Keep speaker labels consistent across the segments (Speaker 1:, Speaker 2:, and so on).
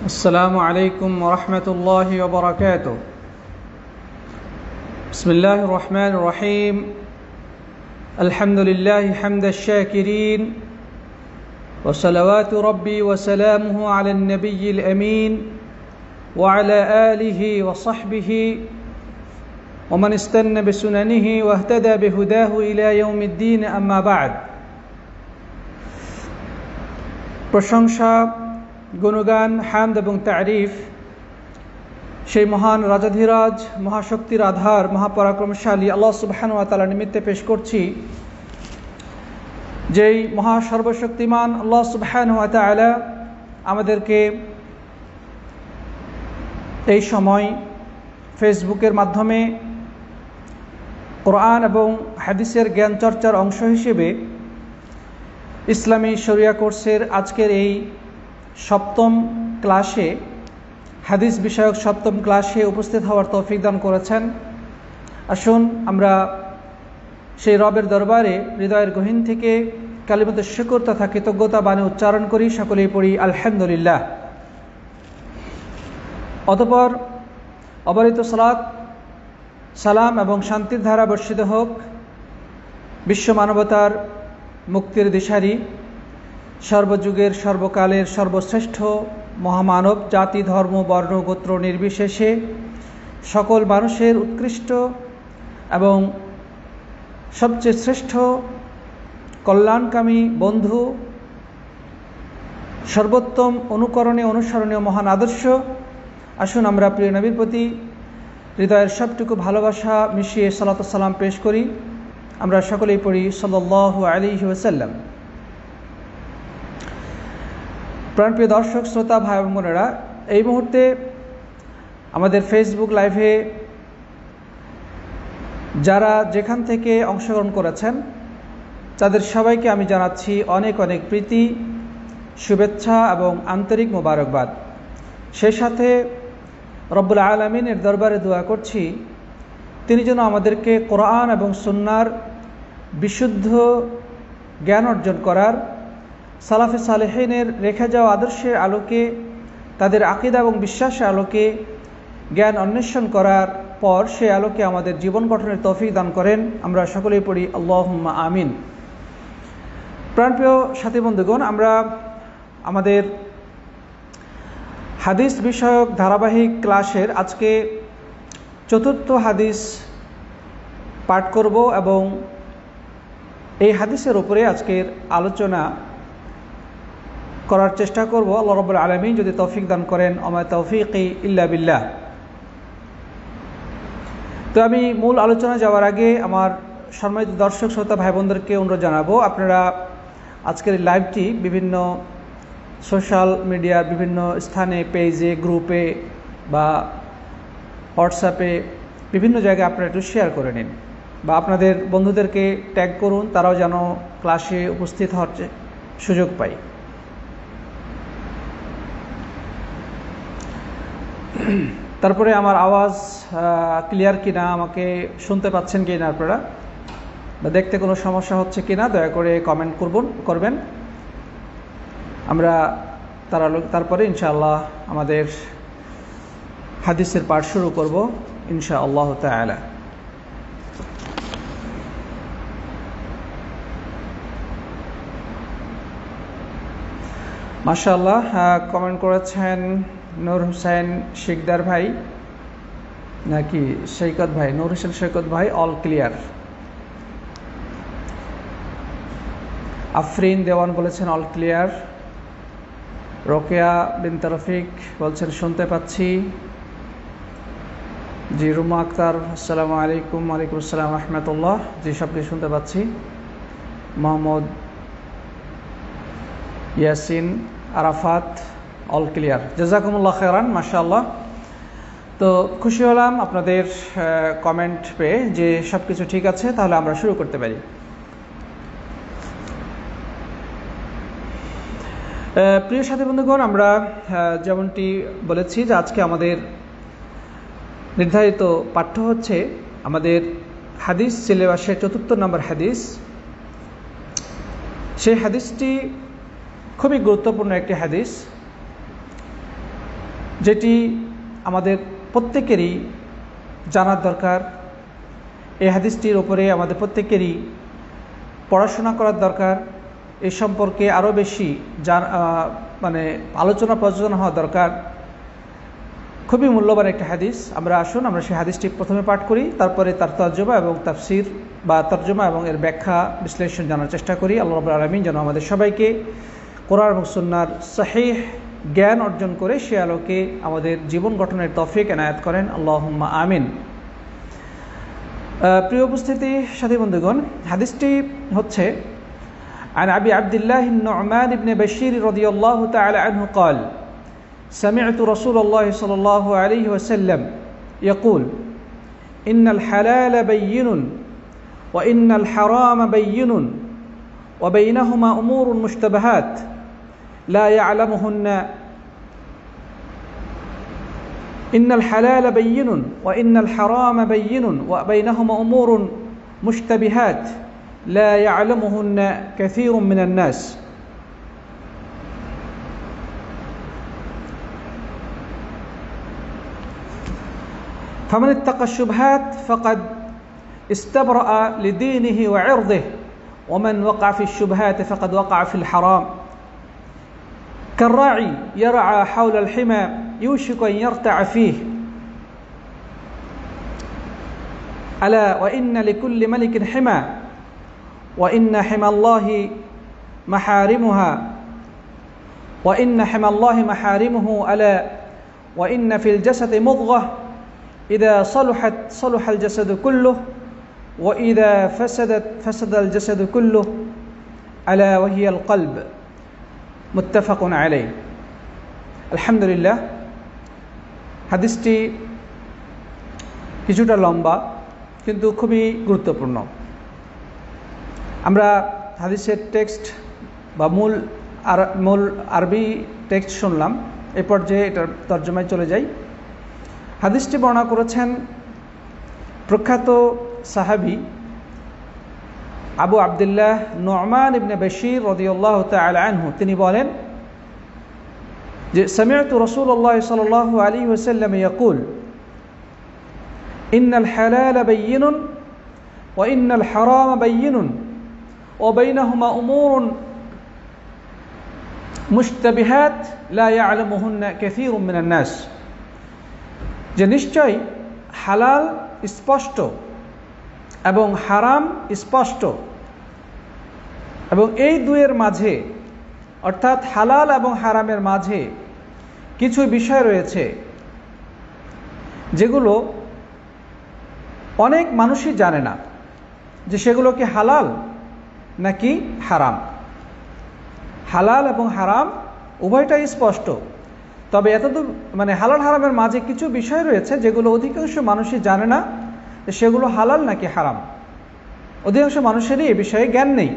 Speaker 1: السلام عليكم ورحمة الله وبركاته. بسم الله الرحمن الرحيم. الحمد لله حمد الشاكرين، وصلوات ربي وسلامه على النبي الأمين وعلى آله وصحبه ومن استنى بسننه واهتدى بهداه إلى يوم الدين. أما بعد. প্রশংসা, গুণগান, হামদ এবং তারিফ সেই মহান রাজাধিরাজ, মহাশক্তির আধার, মহাপরাক্রমশালী আল্লাহ সুবহানাহু ওয়া তাআলা নিমিত্তে পেশ করছি, যেই মহাসর্বশক্তিমান আল্লাহ সুবহানাহু ওয়া তাআলা আমাদেরকে এই সময় ফেসবুকের মাধ্যমে কোরআন এবং হাদিসের জ্ঞান চর্চার অংশ হিসেবে ইসলামী শরিয়া কোর্সের আজকের এই সপ্তম ক্লাসে, হাদিস বিষয়ক সপ্তম ক্লাসে উপস্থিত হওয়ার তৌফিক দান করেছেন। আসুন আমরা সেই রবের দরবারে হৃদয়ের গহীন থেকে কালিমাতে শুকর তথা কৃতজ্ঞতা বাণী উচ্চারণ করি। সকলেই পড়ি আলহামদুলিল্লাহ। অতঃপর অবারিত সালাত, সালাম এবং শান্তির ধারা বর্ষিত হোক বিশ্ব মানবতার মুক্তির দিশারি, সর্বযুগের সর্বকালের সর্বশ্রেষ্ঠ মহামানব, জাতি ধর্ম বর্ণ গোত্র নির্বিশেষে সকল মানুষের উৎকৃষ্ট এবং সবচেয়ে শ্রেষ্ঠ কল্যাণকামী বন্ধু, সর্বোত্তম অনুকরণীয় অনুসরণীয় মহান আদর্শ। আসুন আমরা প্রিয় নবীর প্রতি হৃদয়ের সবটুকু ভালোবাসা মিশিয়ে সালাত ও সালাম পেশ করি। আমরা সকলেই পড়ি সাল্লাল্লাহু আলাইহি ওয়াসাল্লাম। প্রাণপ্রিয় দর্শক, শ্রোতা, ভাই এবং বোনেরা, এই মুহূর্তে আমাদের ফেসবুক লাইভে যারা যেখান থেকে অংশগ্রহণ করেছেন তাদের সবাইকে আমি জানাচ্ছি অনেক অনেক প্রীতি, শুভেচ্ছা এবং আন্তরিক মোবারকবাদ। সেই সাথে রব্বুল আলামিনের দরবারে দোয়া করছি তিনি যেন আমাদেরকে কোরআন এবং সুন্নাহর বিশুদ্ধ জ্ঞান অর্জন করার, সালাফে সালেহিনের রেখে যাওয়া আদর্শের আলোকে, তাদের আকীদা এবং বিশ্বাসের আলোকে জ্ঞান অন্বেষণ করার পর সেই আলোকে আমাদের জীবন গঠনের তৌফিক দান করেন। আমরা সকলেই পড়ি আল্লাহুম্মা আমিন। প্রাণপ্রিয় সাথী বন্ধুগণ, আমরা আমাদের হাদিস বিষয়ক ধারাবাহিক ক্লাসের আজকে চতুর্থ হাদিস পাঠ করব এবং এই হাদিসের উপরে আজকের আলোচনা করার চেষ্টা করব। আল্লাহ রাব্বুল আলামিন যদি তৌফিক দান করেন, ওমা তাওফীকি ইল্লা বিল্লাহ। তো আমি মূল আলোচনা যাওয়ার আগে আমার সম্মানিত দর্শক শ্রোতা ভাই বোনদেরকে অনুরোধ জানাবো, আপনারা আজকের এই লাইভটি বিভিন্ন সোশ্যাল মিডিয়ার বিভিন্ন স্থানে, পেজে, গ্রুপে বা হোয়াটসঅ্যাপে বিভিন্ন জায়গায় আপনারা একটু শেয়ার করে নিন বা আপনাদের বন্ধুদেরকে ট্যাগ করুন, তারাও যেন ক্লাসে উপস্থিত হওয়ার সুযোগ পায়। তারপরে আমার আওয়াজ ক্লিয়ার কিনা, আমাকে শুনতে পাচ্ছেন কিনা আপনারা, বা দেখতে কোনো সমস্যা হচ্ছে কিনা দয়া করে কমেন্ট করবেন। আমরা তারপরে ইনশাআল্লাহ আমাদের হাদিসের পাঠ শুরু করব ইনশাআল্লাহ তাআলা। মাশাআল্লাহ, কমেন্ট করেছেন নূর হোসেন শিকদার ভাই, নাকি সৈকত ভাই, নূর হোসেন সৈকত ভাই, অল ক্লিয়ার। আফরিন দেওয়ান বলেছেন অল ক্লিয়ার। রোকেয়া বিনত রফিক বলছেন শুনতে পাচ্ছি। জি, রুমা আক্তার, আসসালামু আলাইকুম। ওয়ালাইকুম আসসালাম রাহমাতুল্লাহ। জি, সব কিছু শুনতে পাচ্ছি। Mohammad Yasin Arafat, all clear. জাযাকুমুল্লাহ খায়রান, মাশাআল্লাহ। তো খুশি হলাম আপনাদের কমেন্ট পেয়ে যে সব কিছু ঠিক আছে, তাহলে আমরা শুরু করতে পারি। প্রিয় সাথী বন্ধুগণ, আমরা যেমনটি বলেছি যে আজকে আমাদের নির্ধারিত পাঠ্য হচ্ছে আমাদের হাদিস সিলেবাসের ৪র্থ নম্বর হাদিস। সেই হাদিসটি খুবই গুরুত্বপূর্ণ একটি হাদিস। যেটি আমাদের প্রত্যেকেরই জানার দরকার। এই হাদিসটির উপরে আমাদের প্রত্যেকেরই পড়াশোনা করার দরকার। এ সম্পর্কে আরও বেশি আলোচনা প্রযোজনা হওয়া দরকার। খুবই মূল্যবান একটা হাদিস। আমরা সেই হাদিসটি প্রথমে পাঠ করি, তারপরে তার তর্জমা এবং তাফসির বা তর্জমা এবং এর ব্যাখ্যা বিশ্লেষণ জানার চেষ্টা করি। আল্লাহ রাব্বুল আলামিন যেন আমাদের সবাইকে কোরআন এবং সুন্নাহর সহিহ জ্ঞান অর্জন করে সে আলোকে আমাদের জীবন গঠনের তৌফিক এনায়েত করেন। আল্লাহুম্মা আমিন। প্রিয় উপস্থিতি, সাথী বন্ধুগণ, হাদিসটি হচ্ছে عن أبي عبد الله النعمان بن بشير رضي الله تعالى عنه قال سمعت رسول الله صلى الله عليه وسلم يقول إن الحلال بين وإن الحرام بين وبينهما أمور مشتبهات لا يعلمهن إن الحلال بين وإن الحرام بين وبينهما أمور مشتبهات لا يعلمهن كثير من الناس فمن اتقى الشبهات فقد استبرأ لدينه وعرضه ومن وقع في الشبهات فقد وقع في الحرام كالراعي يرعى حول الحمى يوشك أن يرتع فيه ألا وإن لكل ملك حمى وإن حمى الله محارمها وإن حمى الله محارمه ألا وإن في الجسد مضغة إذا صلحت صلح الجسد كله وإذا فسدت فسد الجسد كله ألا وهي القلب متفق عليه الحمد لله হাদিসটি কিছুটা লম্বা কিন্তু খুবই গুরুত্বপূর্ণ। আমরা হাদিসের টেক্সট বা মূল আরবি টেক্সট শুনলাম। এই পর্যায়ে এটার তর্জমায় চলে যাই। হাদিসটি বর্ণনা করেছেন প্রখ্যাত সাহাবী আবু আবদুল্লাহ নু'মান ইবনে বশীর রাদিয়াল্লাহু তাআলা আনহু। তিনি বলেন যে সামি'তু রাসূলুল্লাহ সাল্লাল্লাহু আলাইহি ওয়াসাল্লাম ইয়াকুল ইন্নাল হালালা বায়্যিনুন ওয়া ইন্নাল হারামা বায়্যিনুন ওয়া বাইনাহুমা উমুরুন মুশতাবিহাত লা ইয়া'লামুহুন্না কাসীরুম মিনান নাস। যে নিশ্চয় হালাল স্পষ্ট এবং হারাম স্পষ্ট, এবং এই দুয়ের মাঝে অর্থাৎ হালাল এবং হারামের মাঝে কিছু বিষয় রয়েছে যেগুলো অনেক মানুষই জানে না যে সেগুলো কি হালাল নাকি হারাম। হালাল এবং হারাম উভয়টাই স্পষ্ট, তবে এতদূর হালাল হারামের মাঝে কিছু বিষয় রয়েছে যেগুলো অধিকাংশ মানুষই জানে না যে সেগুলো হালাল নাকি হারাম। অধিকাংশ মানুষেরই এ বিষয়ে জ্ঞান নেই।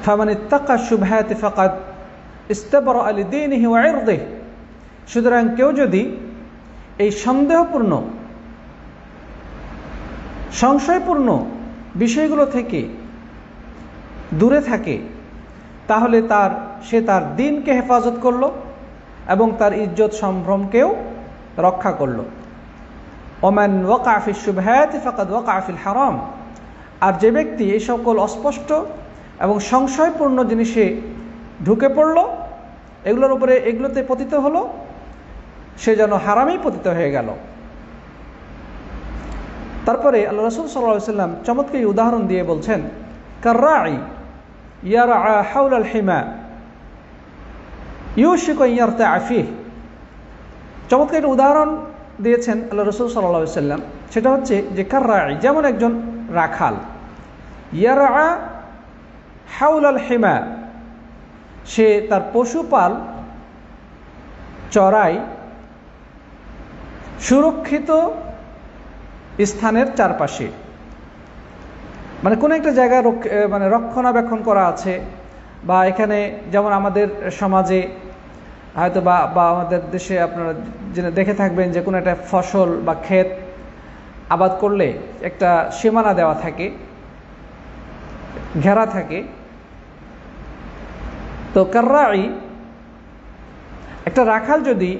Speaker 1: ফামান ইত্তাকা শুবহাতি ফাকাদ ইস্তাবরা লিদীনিহি ওয়া ইরদিহি। সুতরাং কেউ যদি এই সন্দেহপূর্ণ সংশয়পূর্ণ বিষয়গুলো থেকে দূরে থাকে তাহলে সে তার দ্বীনকে হেফাজত করল এবং তার ইজ্জত সম্ভ্রমকেও রক্ষা করল। ওমান ওয়াকা ফিশ শুবহাতি ফাকাদ ওয়াকা ফিল হারাম। আর যে ব্যক্তি এই সকল অস্পষ্ট এবং সংশয়পূর্ণ জিনিসে ঢুকে পড়ল, এগুলোতে পতিত হলো, সে যেন হারামেই পতিত হয়ে গেল। তারপরে আল্লাহ রাসূল সাল্লাল্লাহু আলাইহি ওয়াসাল্লাম চমৎকার উদাহরণ দিয়ে বলছেন, কাররাঈ ইয়ারআ হাওলাল হিমা ইউশিকু আন ইয়ারতাআ ফীহি। চমৎকার উদাহরণ দিয়েছেন আল্লাহ রাসূল সাল্লাল্লাহু আলাইহি ওয়াসাল্লাম। সেটা হচ্ছে যে কাররাঈ যেমন একজন রাখাল, ইয়ারআ হাওলাল হিমা সে তার পশুপাল চড়ায় সুরক্ষিত স্থানের চারপাশে। কোনো একটা জায়গায় রক্ষণাবেক্ষণ করা আছে, বা এখানে যেমন আমাদের সমাজে হয়তো বা আমাদের দেশে আপনারা দেখে থাকবেন যে কোনো একটা ফসল বা ক্ষেত আবাদ করলে একটা সীমানা দেওয়া থাকে, ঘেরা থাকে। তো কাররাঈ একটা রাখাল যদি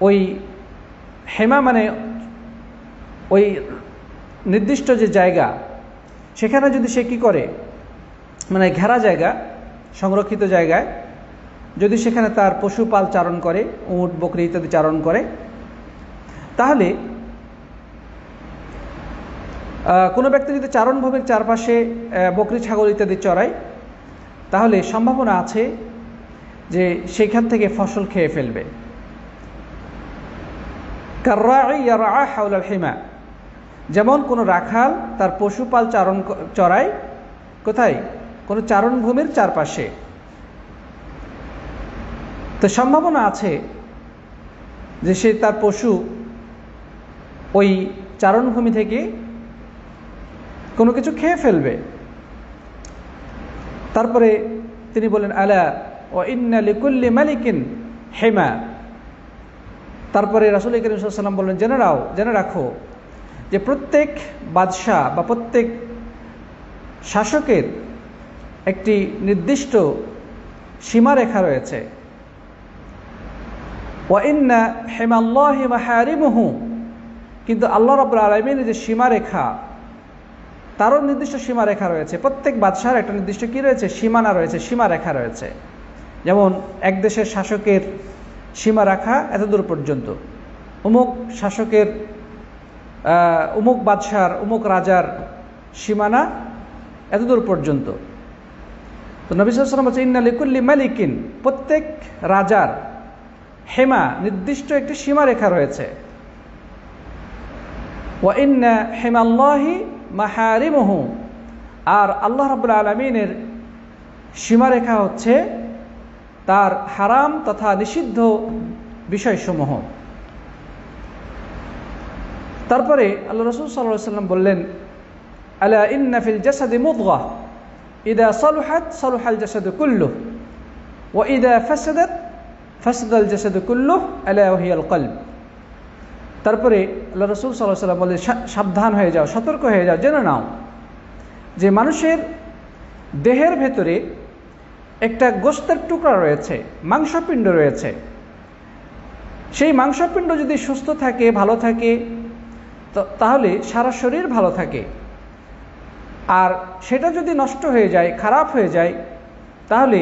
Speaker 1: ওই হেমা মানে ওই নির্দিষ্ট যে জায়গা সেখানে যদি সে কি করে, মানে ঘেরা জায়গা, সংরক্ষিত জায়গায় যদি সেখানে তার পশুপাল চারণ করে, উট বকরি ইত্যাদি চারণ করে, তাহলে কোনো ব্যক্তি যদি চারণভূমির চারপাশে বকরি ছাগল ইত্যাদি চড়ায়, তাহলে সম্ভাবনা আছে যে সেখান থেকে ফসল খেয়ে ফেলবে। কাররাঈ ইয়ারআ হাওলাল হিমা, যেমন কোনো রাখাল তার পশুপাল চড়ায় কোথায়, কোনো চারণভূমির চারপাশে, তো সম্ভাবনা আছে যে সে তার পশু ওই চারণভূমি থেকে কোনো কিছু খেয়ে ফেলবে। তারপরে তিনি বলেন আলা ওয়া ইন্না লিকুল্লি মালিকিন হিমা। তারপরে রাসূল করিম সাল্লাল্লাহু আলাইহি ওয়াসাল্লাম বললেন, জেনে রাখো যে প্রত্যেক বাদশাহ বা প্রত্যেক শাসকের একটি নির্দিষ্ট সীমারেখা রয়েছে। ওয়া ইন্না হিমাল্লাহি মাহারিমুহু, কিন্তু আল্লাহ রাব্বুল আলামিনের যে সীমারেখা, তারও নির্দিষ্ট সীমারেখা রয়েছে। প্রত্যেক বাদশার একটা নির্দিষ্ট কি রয়েছে, সীমানা রয়েছে, সীমারেখা রয়েছে। যেমন এক দেশের শাসকের সীমারেখা এতদূর পর্যন্ত, অমুক শাসকের অমুক বাদশার অমুক রাজার সীমানা এতদূর পর্যন্ত। তো নবী সাল্লাল্লাহু আলাইহি ওয়াসাল্লাম বলছেন ইন্না লিকুল্লি মালিকিন, প্রত্যেক রাজার হেমা নির্দিষ্ট একটি সীমারেখা রয়েছে। ওয়া ইন্না হিমাল্লাহি মাহারিমুহু, আর আল্লাহ রাব্বুল আলামিনের সীমারেখা হচ্ছে তার হারাম তথা নিষিদ্ধ বিষয়সমূহ। তারপরে আল্লাহ রাসূল সাল্লাল্লাহু আলাইহি ওয়াসাল্লাম বললেন আলা ইন্না ফিল জাসাদি মুদগাহ ইযা সালুহাত সালুহাল জাসাদু কুল্লুহু ওয়া ইযা ফাসাদাত ফাসাদাল জাসাদু কুল্লুহু আলা ওয়া হিয়াল কলব। তারপরে আল্লাহ রাসূল সাল্লাল্লাহু আলাইহি ওয়াসাল্লাম বললেন, সাবধান হয়ে যাও, সতর্ক হয়ে যাও, জেনে নাও যে মানুষের দেহের ভেতরে একটা গোশতের টুকরা রয়েছে, মাংসপিণ্ড রয়েছে। সেই মাংসপিণ্ড যদি সুস্থ থাকে, ভালো থাকে, তাহলে সারা শরীর ভালো থাকে। আর সেটা যদি নষ্ট হয়ে যায়, খারাপ হয়ে যায়, তাহলে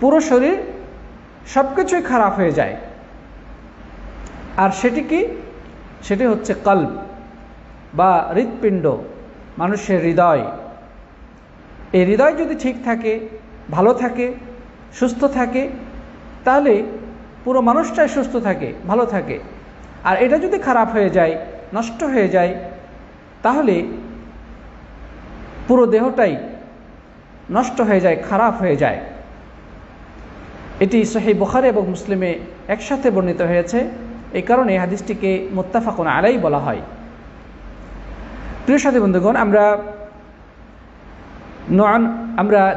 Speaker 1: পুরো শরীর সব কিছুই খারাপ হয়ে যায়। আর সেটি কি? সেটি হচ্ছে কলব বা হৃৎপিণ্ড, মানুষের হৃদয়। এই হৃদয় যদি ঠিক থাকে, ভালো থাকে, সুস্থ থাকে, তাহলে পুরো মানুষটাই সুস্থ থাকে, ভালো থাকে। আর এটা যদি খারাপ হয়ে যায়, নষ্ট হয়ে যায়, তাহলে পুরো দেহটাই নষ্ট হয়ে যায়, খারাপ হয়ে যায়। এটি সহিহ বুখারী এবং মুসলিমে একসাথে বর্ণিত হয়েছে। এই কারণে হাদিসটিকে মুত্তাফাকুন আলাইহি বলা হয়। প্রিয় সাথী বন্ধুগণ, আমরা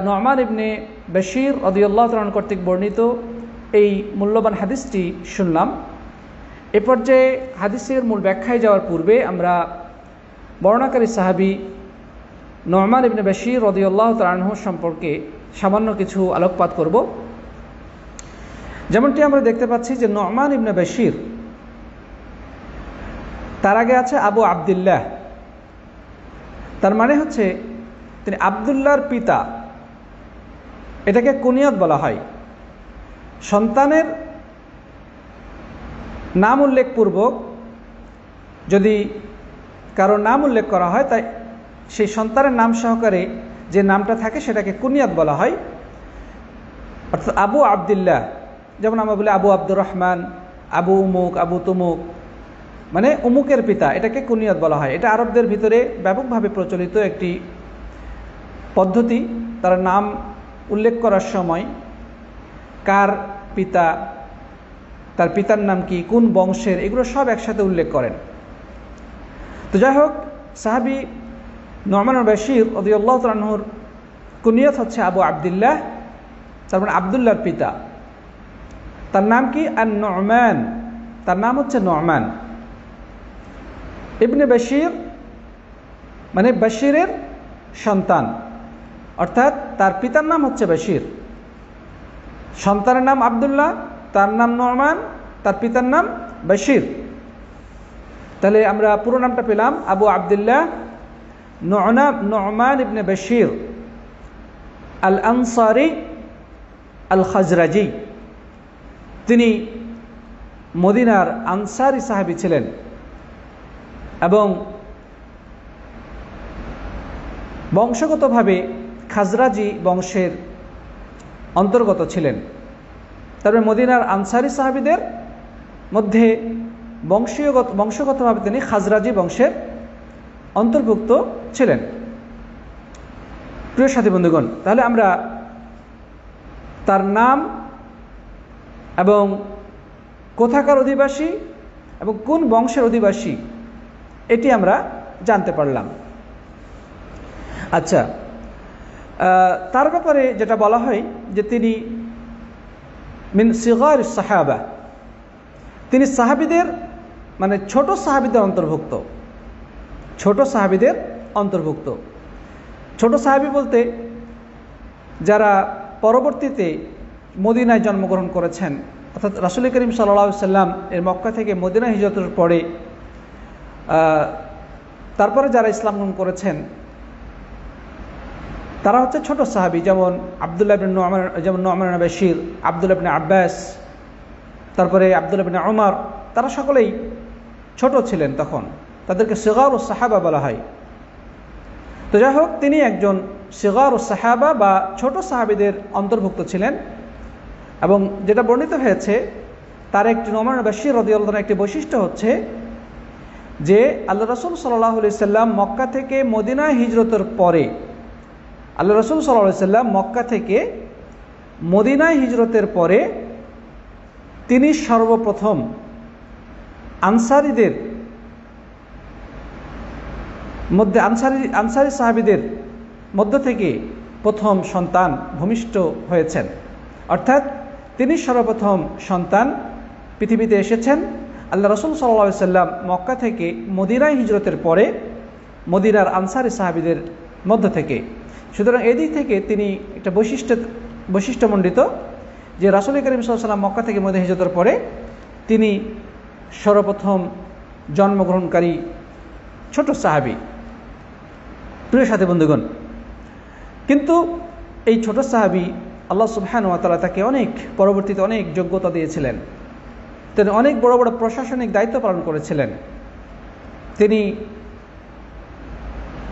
Speaker 1: নু'মান ইবনে বাশীর রাদিয়াল্লাহু তাআলা কর্তৃক বর্ণিত এই মূল্যবান হাদিসটি শুনলাম। এ পর্যায়ে হাদিসের মূল ব্যাখ্যায় যাওয়ার পূর্বে আমরা বর্ণনাকারী সাহাবী নু'মান ইবনে বাশীর রাদিয়াল্লাহু তাআলা আনহু সম্পর্কে সামান্য কিছু আলোকপাত করব। যেমনটি আমরা দেখতে পাচ্ছি যে নু'মান ইবনে বাশীর, তার আগে আছে আবু আবদুল্লাহ, তার মানে হচ্ছে তিনি আবদুল্লাহর পিতা। এটাকে কুনিয়ত বলা হয়। সন্তানের নাম উল্লেখপূর্বক যদি কারো নাম উল্লেখ করা হয়, তাই সেই সন্তানের নাম সহকারে যে নামটা থাকে সেটাকে কুনিয়ত বলা হয়। অর্থাৎ আবু আবদুল্লাহ, যেমন আমরা বলি আবু আব্দুর রহমান, আবু উমুক, আবু তুমুক, মানে উমুকের পিতা, এটাকে কুনিয়ত বলা হয়। এটা আরবদের ভিতরে ব্যাপকভাবে প্রচলিত একটি পদ্ধতি। তার নাম উল্লেখ করার সময় কার পিতা, তার পিতার নাম কি, কোন বংশের, এগুলো সব একসাথে উল্লেখ করেন। তো যাই হোক, সাহাবী নু'মান ইবনে বাশীর রাদিয়াল্লাহু তাআলা আনহুর কুনিয়ত হচ্ছে আবু আবদুল্লাহ, তার মানে আবদুল্লাহর পিতা। তার নাম কি? আন-নু'মান, তার নাম হচ্ছে নু'মান ইবনে বাশীর, মানে বাশীরের সন্তান, অর্থাৎ তার পিতার নাম হচ্ছে বাশীর। সন্তানের নাম আব্দুল্লাহ, তার নাম নুমান, তার পিতার নাম বশির। তাহলে আমরা পুরো নামটা পেলাম আবু আব্দুল্লাহ নুমান ইবনে বশির আল আনসারি আল খাজরাজি। তিনি মদিনার আনসারি সাহাবী ছিলেন এবং বংশগতভাবে খাজরাজি বংশের অন্তর্গত ছিলেন। তবে মদিনার আনসারি সাহাবীদের মধ্যে বংশগতভাবে তিনি খাজরাজি বংশের অন্তর্ভুক্ত ছিলেন। প্রিয় সাথী বন্ধুগণ, তাহলে আমরা তার নাম এবং কোথাকার অধিবাসী এবং কোন বংশের অধিবাসী এটি আমরা জানতে পারলাম। আচ্ছা, তার ব্যাপারে যেটা বলা হয় যে তিনি মিন সিগার সাহাবা, তিনি সাহাবীদের মানে ছোট সাহাবীদের অন্তর্ভুক্ত। ছোট সাহাবীদের অন্তর্ভুক্ত। ছোট সাহাবী বলতে যারা পরবর্তীতে মদিনায় জন্মগ্রহণ করেছেন, অর্থাৎ রাসূল করিম সাল্লাল্লাহু আলাইহি সাল্লাম এর মক্কা থেকে মদিনা হিজরতের পরে তারপরে যারা ইসলাম গ্রহণ করেছেন তারা হচ্ছে ছোট সাহাবী, যেমন আব্দুল্লাহ ইবনে নুমান, যেমন নুমান ইবনে বশির, আব্দুল্লাহ ইবনে আব্বাস, তারপরে আব্দুল্লাহ ইবনে উমর, তারা সকলেই ছোট ছিলেন তখন, তাদেরকে সিগারুস সাহাবা বলা হয়। তো যাই হোক, তিনি একজন সিগারুস সাহাবা বা ছোট সাহাবীদের অন্তর্ভুক্ত ছিলেন। এবং যেটা বর্ণিত হয়েছে তার একটি নুমান ইবনে বশির রাদিয়াল্লাহু আনহু একটি বৈশিষ্ট্য হচ্ছে যে আল্লাহ রাসূল সাল্লাল্লাহু আলাইহি সাল্লাম মক্কা থেকে মদিনায় হিজরতের পরে, আল্লাহ রাসূল সাল্লাল্লাহু আলাইহি সাল্লাম মক্কা থেকে মদিনায় হিজরতের পরে তিনি সর্বপ্রথম আনসারীদের মধ্যে আনসারী সাহাবীদের মধ্য থেকে প্রথম সন্তান ভূমিষ্ঠ হয়েছেন। অর্থাৎ তিনি সর্বপ্রথম সন্তান পৃথিবীতে এসেছেন আল্লাহ রাসূল সাল্লাল্লাহু আলাইহি সাল্লাম মক্কা থেকে মদিনায় হিজরতের পরে মদিনার আনসারী সাহাবীদের মধ্য থেকে। সুতরাং এদিক থেকে তিনি একটা বৈশিষ্ট্যমণ্ডিত যে রাসূল করিম সাল্লাল্লাহু আলাইহি সাল্লাম মক্কা থেকে মদিনা হিজরতের পরে তিনি সর্বপ্রথম জন্মগ্রহণকারী ছোট সাহাবী। প্রিয় সাথী বন্ধুগণ, কিন্তু এই ছোট সাহাবী আল্লাহ সুবহানাহু ওয়া তাআলা তাকে পরবর্তীতে অনেক যোগ্যতা দিয়েছিলেন। তিনি অনেক বড় বড় প্রশাসনিক দায়িত্ব পালন করেছিলেন। তিনি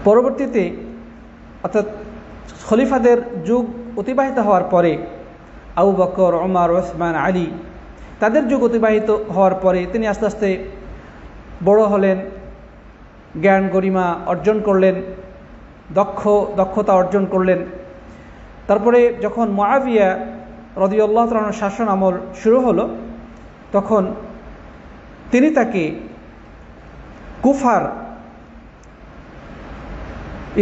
Speaker 1: পরবর্তীতে অর্থাৎ খলিফাদের যুগ অতিবাহিত হওয়ার পরে আবু বকর, ওমর, ওসমান, আলী, তাদের যুগ অতিবাহিত হওয়ার পরে তিনি আস্তে আস্তে বড় হলেন, জ্ঞান গরিমা অর্জন করলেন, দক্ষতা অর্জন করলেন। তারপরে যখন মুআবিয়া রাদিয়াল্লাহু তাআলা আনহুর শাসন আমল শুরু হলো তখন তিনি তাকে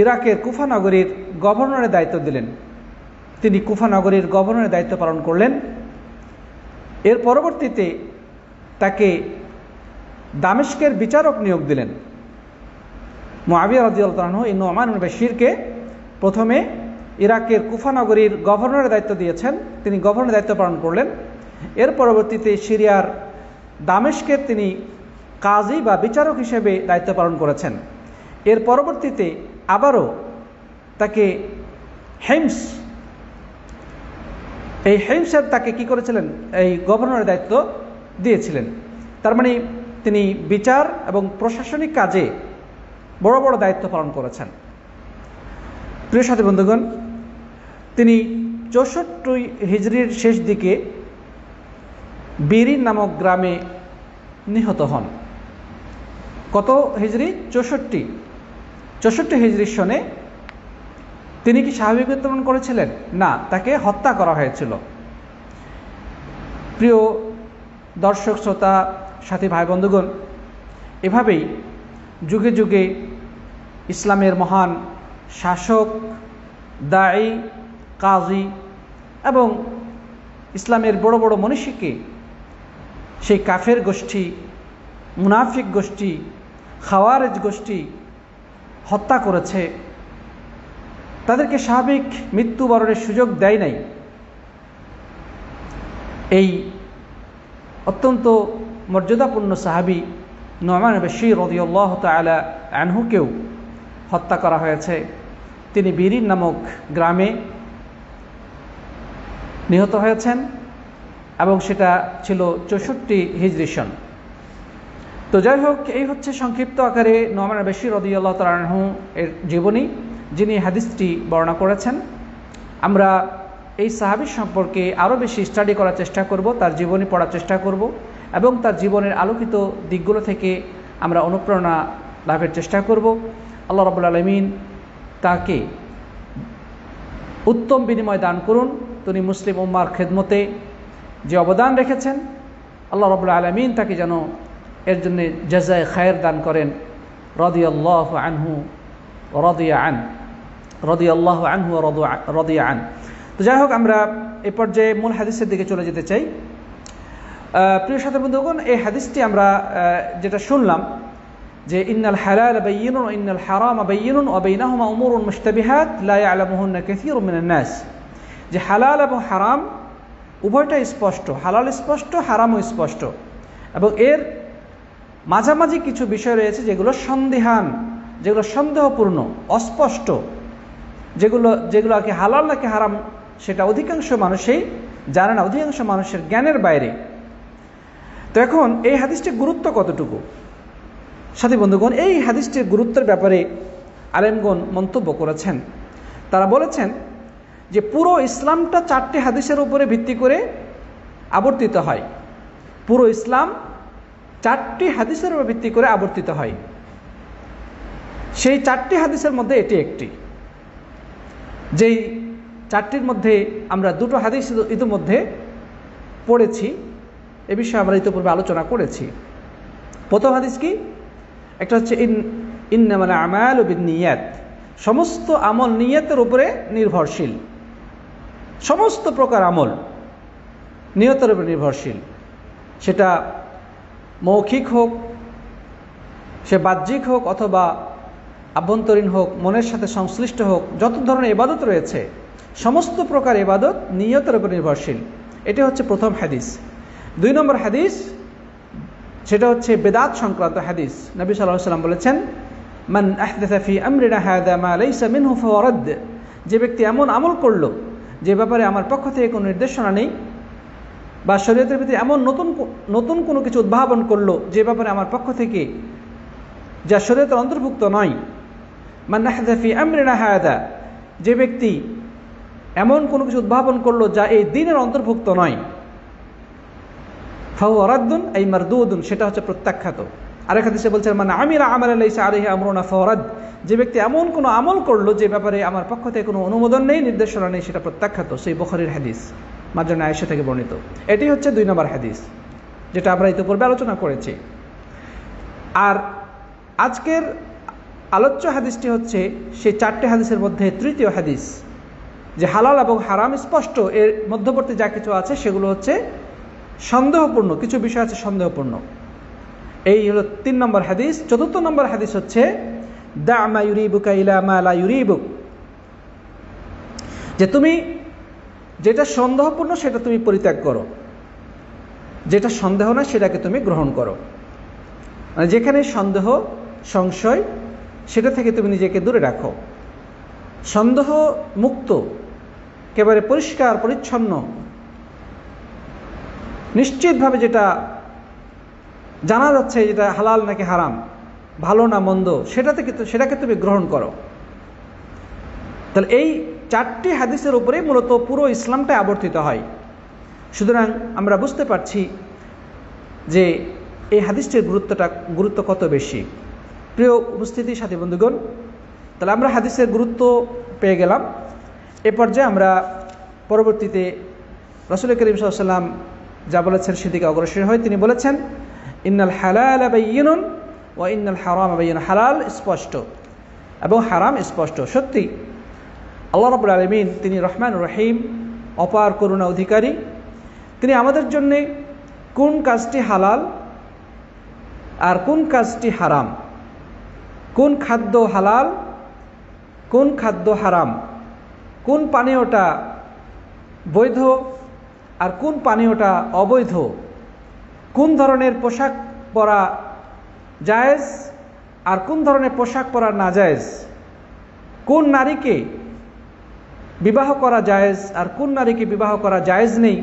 Speaker 1: ইরাকের কুফা নগরীর গভর্নরের দায়িত্ব দিলেন। তিনি কুফা নগরীর গভর্নরের দায়িত্ব পালন করলেন। এর পরবর্তীতে তাকে দামেস্কের বিচারক নিয়োগ দিলেন। মুআবিয়া রাদিয়াল্লাহু তাআলা আনহু এই নুমান ইবনে বশিরকে প্রথমে ইরাকের কুফা নগরীর গভর্নরের দায়িত্ব দিয়েছেন, তিনি গভর্নরের দায়িত্ব পালন করলেন। এর পরবর্তীতে সিরিয়ার দামেস্কের তিনি কাজী বা বিচারক হিসেবে দায়িত্ব পালন করেছেন। এর পরবর্তীতে আবারও তাকে হেমসের তাকে কি করেছিলেন, এই গভর্নরের দায়িত্ব দিয়েছিলেন। তার মানে তিনি বিচার এবং প্রশাসনিক কাজে বড় বড় দায়িত্ব পালন করেছেন। প্রিয় সাথী বন্ধুগণ, তিনি 64 হিজরির শেষ দিকে বিরিন নামক গ্রামে নিহত হন। কত হিজরি? 64 হিজরির সনে। তিনি কি স্বাভাবিক মৃত্যুবরণ করেছিলেন? না, তাকে হত্যা করা হয়েছিল। প্রিয় দর্শক শ্রোতা সাথী ভাই বন্ধুগণ, এভাবেই যুগে যুগে ইসলামের মহান শাসক, দায়ী, কাজী এবং ইসলামের বড় বড় মনীষীকে সেই কাফের গোষ্ঠী, মুনাফিক গোষ্ঠী, খাওয়ারেজ গোষ্ঠী হত্যা করেছে। তাদেরকে স্বাভাবিক মৃত্যুবরণের সুযোগ দেয় নাই। এই অত্যন্ত মর্যাদাপূর্ণ সাহাবী নু'মান বাশীর রাদিয়াল্লাহু তাআলা আনহুকেও হত্যা করা হয়েছে। তিনি বিরিন নামক গ্রামে নিহত হয়েছেন এবং সেটা ছিল 64 হিজরি সন। তো যাই হোক, এই হচ্ছে সংক্ষিপ্ত আকারে নু'মান বাশীর রাদিয়াল্লাহু তাআলা আনহু এর জীবনী, যিনি হাদিসটি বর্ণনা করেছেন। আমরা এই সাহাবী সম্পর্কে আরও বেশি স্টাডি করার চেষ্টা করব, তার জীবনী পড়ার চেষ্টা করব এবং তার জীবনের আলোকিত দিকগুলো থেকে আমরা অনুপ্রেরণা লাভের চেষ্টা করব। আল্লাহ রাব্বুল আলামিন তাকে উত্তম বিনিময় দান করুন। তিনি মুসলিম উম্মার খেদমতে যে অবদান রেখেছেন, আল্লাহ রাব্বুল আলামিন তাকে যেন এর জন্য জাযায়ে খায়ের দান করেন। রাদিয়াল্লাহু আনহু ওয়া রাদিয়া আন, রাদিয়াল্লাহু আনহু ওয়া রাদিয়া আন। তো যাই হোক, আমরা এ পর্যায়ে মূল হাদিসের দিকে চলে যেতে চাই। প্রিয় সাথী বন্ধুগণ, এই হাদিসটি আমরা যেটা শুনলাম যে ইন্নাল হালাল বায়্যিনুন ওয়া ইন্নাল হারাম বায়্যিনুন ওয়া বাইনাহুমা উমুরুন মুশতাবিহাত লা ইয়ালামুহুন্না কাসীরুম মিনান নাস, যে হালাল এবং হারাম উভয়টাই স্পষ্ট, হালাল স্পষ্ট, হারামও স্পষ্ট, এবং এর মাঝামাঝি কিছু বিষয় রয়েছে যেগুলো সন্দেহান, যেগুলো সন্দেহপূর্ণ, অস্পষ্ট, যেগুলো কি হালাল নাকি হারাম সেটা অধিকাংশ মানুষই জানে না, অধিকাংশ মানুষের জ্ঞানের বাইরে। তো এখন এই হাদিসটির গুরুত্ব কতটুকু? সাথী বন্ধুগণ, এই হাদিসটির গুরুত্বের ব্যাপারে আলেমগণ মন্তব্য করেছেন। তারা বলেছেন যে পুরো ইসলামটা 4টি হাদিসের উপরে ভিত্তি করে আবর্তিত হয়। পুরো ইসলাম 4টি হাদিসের উপর ভিত্তি করে আবর্তিত হয়। সেই 4টি হাদিসের মধ্যে এটি একটি, যেই 4টির মধ্যে আমরা 2টো হাদিস ইতিমধ্যে পড়েছি, এ বিষয়ে আমরা ইতিপূর্বে আলোচনা করেছি। প্রথম হাদিস কি? একটা হচ্ছে ইন্নামাল আমালু বিন্নিয়াত, সমস্ত আমল নিয়তের উপরে নির্ভরশীল। সমস্ত প্রকার আমল নিয়তের উপর নির্ভরশীল, সেটা মৌখিক হোক, সে বাহ্যিক হোক অথবা আভ্যন্তরীণ হোক, মনের সাথে সংশ্লিষ্ট হোক, যত ধরনের ইবাদত রয়েছে সমস্ত প্রকার ইবাদত নিয়তের উপর নির্ভরশীল। এটি হচ্ছে প্রথম হাদিস। 2 নম্বর হাদিস, সেটা হচ্ছে বেদাত সংক্রান্ত হাদিস। নবী সাল্লাল্লাহু আলাইহি ওয়াসাল্লাম বলেছেন, মান আহদাসা ফি আমরিনা হাযা মা লাইসা মিনহু ফাহুয়া রাদ্দ, যে ব্যক্তি এমন আমল করলো যে ব্যাপারে আমার পক্ষ থেকে কোনো নির্দেশনা নেই, বা শরীয়তের ভিতরে এমন নতুন কোনো কিছু উদ্ভাবন করলো যে ব্যাপারে আমার পক্ষ থেকে যা শরীয়তের অন্তর্ভুক্ত নয়। মান আহদাসা ফি আমরিনা হাযা, যে ব্যক্তি এমন কোনো কিছু উদ্ভাবন করলো যা এই দ্বীনের অন্তর্ভুক্ত নয়, ফাহুয়া রাদ্দুন আই মারদুদুন, সেটা হচ্ছে প্রত্যাখ্যাত। আরেক হাদিসে বলছেন, মান আমিলা আমালান লাইসা আলাইহি আমরুনা ফাহুয়া রাদ্দ, যে ব্যক্তি এমন কোনো আমল করলো যে ব্যাপারে আমার পক্ষ থেকে কোনো অনুমোদন নেই, নির্দেশনা নেই, সেটা প্রত্যাখ্যাত। সেই বুখারীর হাদিস, মারজানা আয়েশা থেকে বর্ণিত। এটি হচ্ছে 2 নম্বর হাদিস, যেটা আমরা ইতিপূর্বে আলোচনা করেছি। আর আজকের আলোচ্য হাদিসটি হচ্ছে সেই 4টি হাদিসের মধ্যে তৃতীয় হাদিস, যে হালাল এবং হারাম স্পষ্ট, এর মধ্যবর্তী যা কিছু আছে সেগুলো হচ্ছে সন্দেহপূর্ণ, কিছু বিষয় আছে সন্দেহপূর্ণ। এই হলো 3 নম্বর হাদিস। 4th নম্বর হাদিস হচ্ছে দা মা ইউরিবুকা ইলা মা লা ইউরিবুক, যে তুমি যেটা সন্দেহপূর্ণ সেটা তুমি পরিত্যাগ করো, যেটা সন্দেহ না সেটাকে তুমি গ্রহণ করো। মানে যেখানে সন্দেহ, সংশয়, সেটা থেকে তুমি নিজেকে দূরে রাখো। সন্দেহ মুক্ত, একেবারে পরিষ্কার পরিচ্ছন্ন, নিশ্চিতভাবে যেটা জানা যাচ্ছে যেটা হালাল নাকি হারাম, ভালো না মন্দ, সেটাকে তুমি গ্রহণ করো। তাহলে এই 4টি হাদিসের উপরে মূলত পুরো ইসলামটা আবর্তিত হয়। সুতরাং আমরা বুঝতে পারছি যে এই হাদিসটির গুরুত্ব কত বেশি। প্রিয় উপস্থিতি সাথী বন্ধুগণ, তাহলে আমরা হাদিসের গুরুত্ব পেয়ে গেলাম। এ পর্যায়ে আমরা পরবর্তীতে রাসূল করিম সাল্লাল্লাহু আলাইহি ওয়াসাল্লাম যা বলেছেন সেদিকে অগ্রসর হয়। তিনি বলেছেন, ইন্নাল হালালা বায়্যিনুন ওয়া ইন্নাল হারামা বায়্যিনুন, হালাল স্পষ্ট এবং হারাম স্পষ্ট। সত্যি আল্লাহ রাব্বুল আলামিন তিনি রহমান রহিম, অপার করুণা অধিকারী। তিনি আমাদের জন্য কোন কাজটি হালাল আর কোন কাজটি হারাম, কোন খাদ্য হালাল, কোন খাদ্য হারাম, কোন পানীয়টা বৈধ আর কোন পানীয়টা অবৈধ, কোন ধরনের পোশাক পরা জায়েজ আর কোন ধরনের পোশাক পরা নাজায়েজ, কোন নারীকে বিবাহ করা জায়েজ আর কোন নারীকে বিবাহ করা জায়েজ নেই,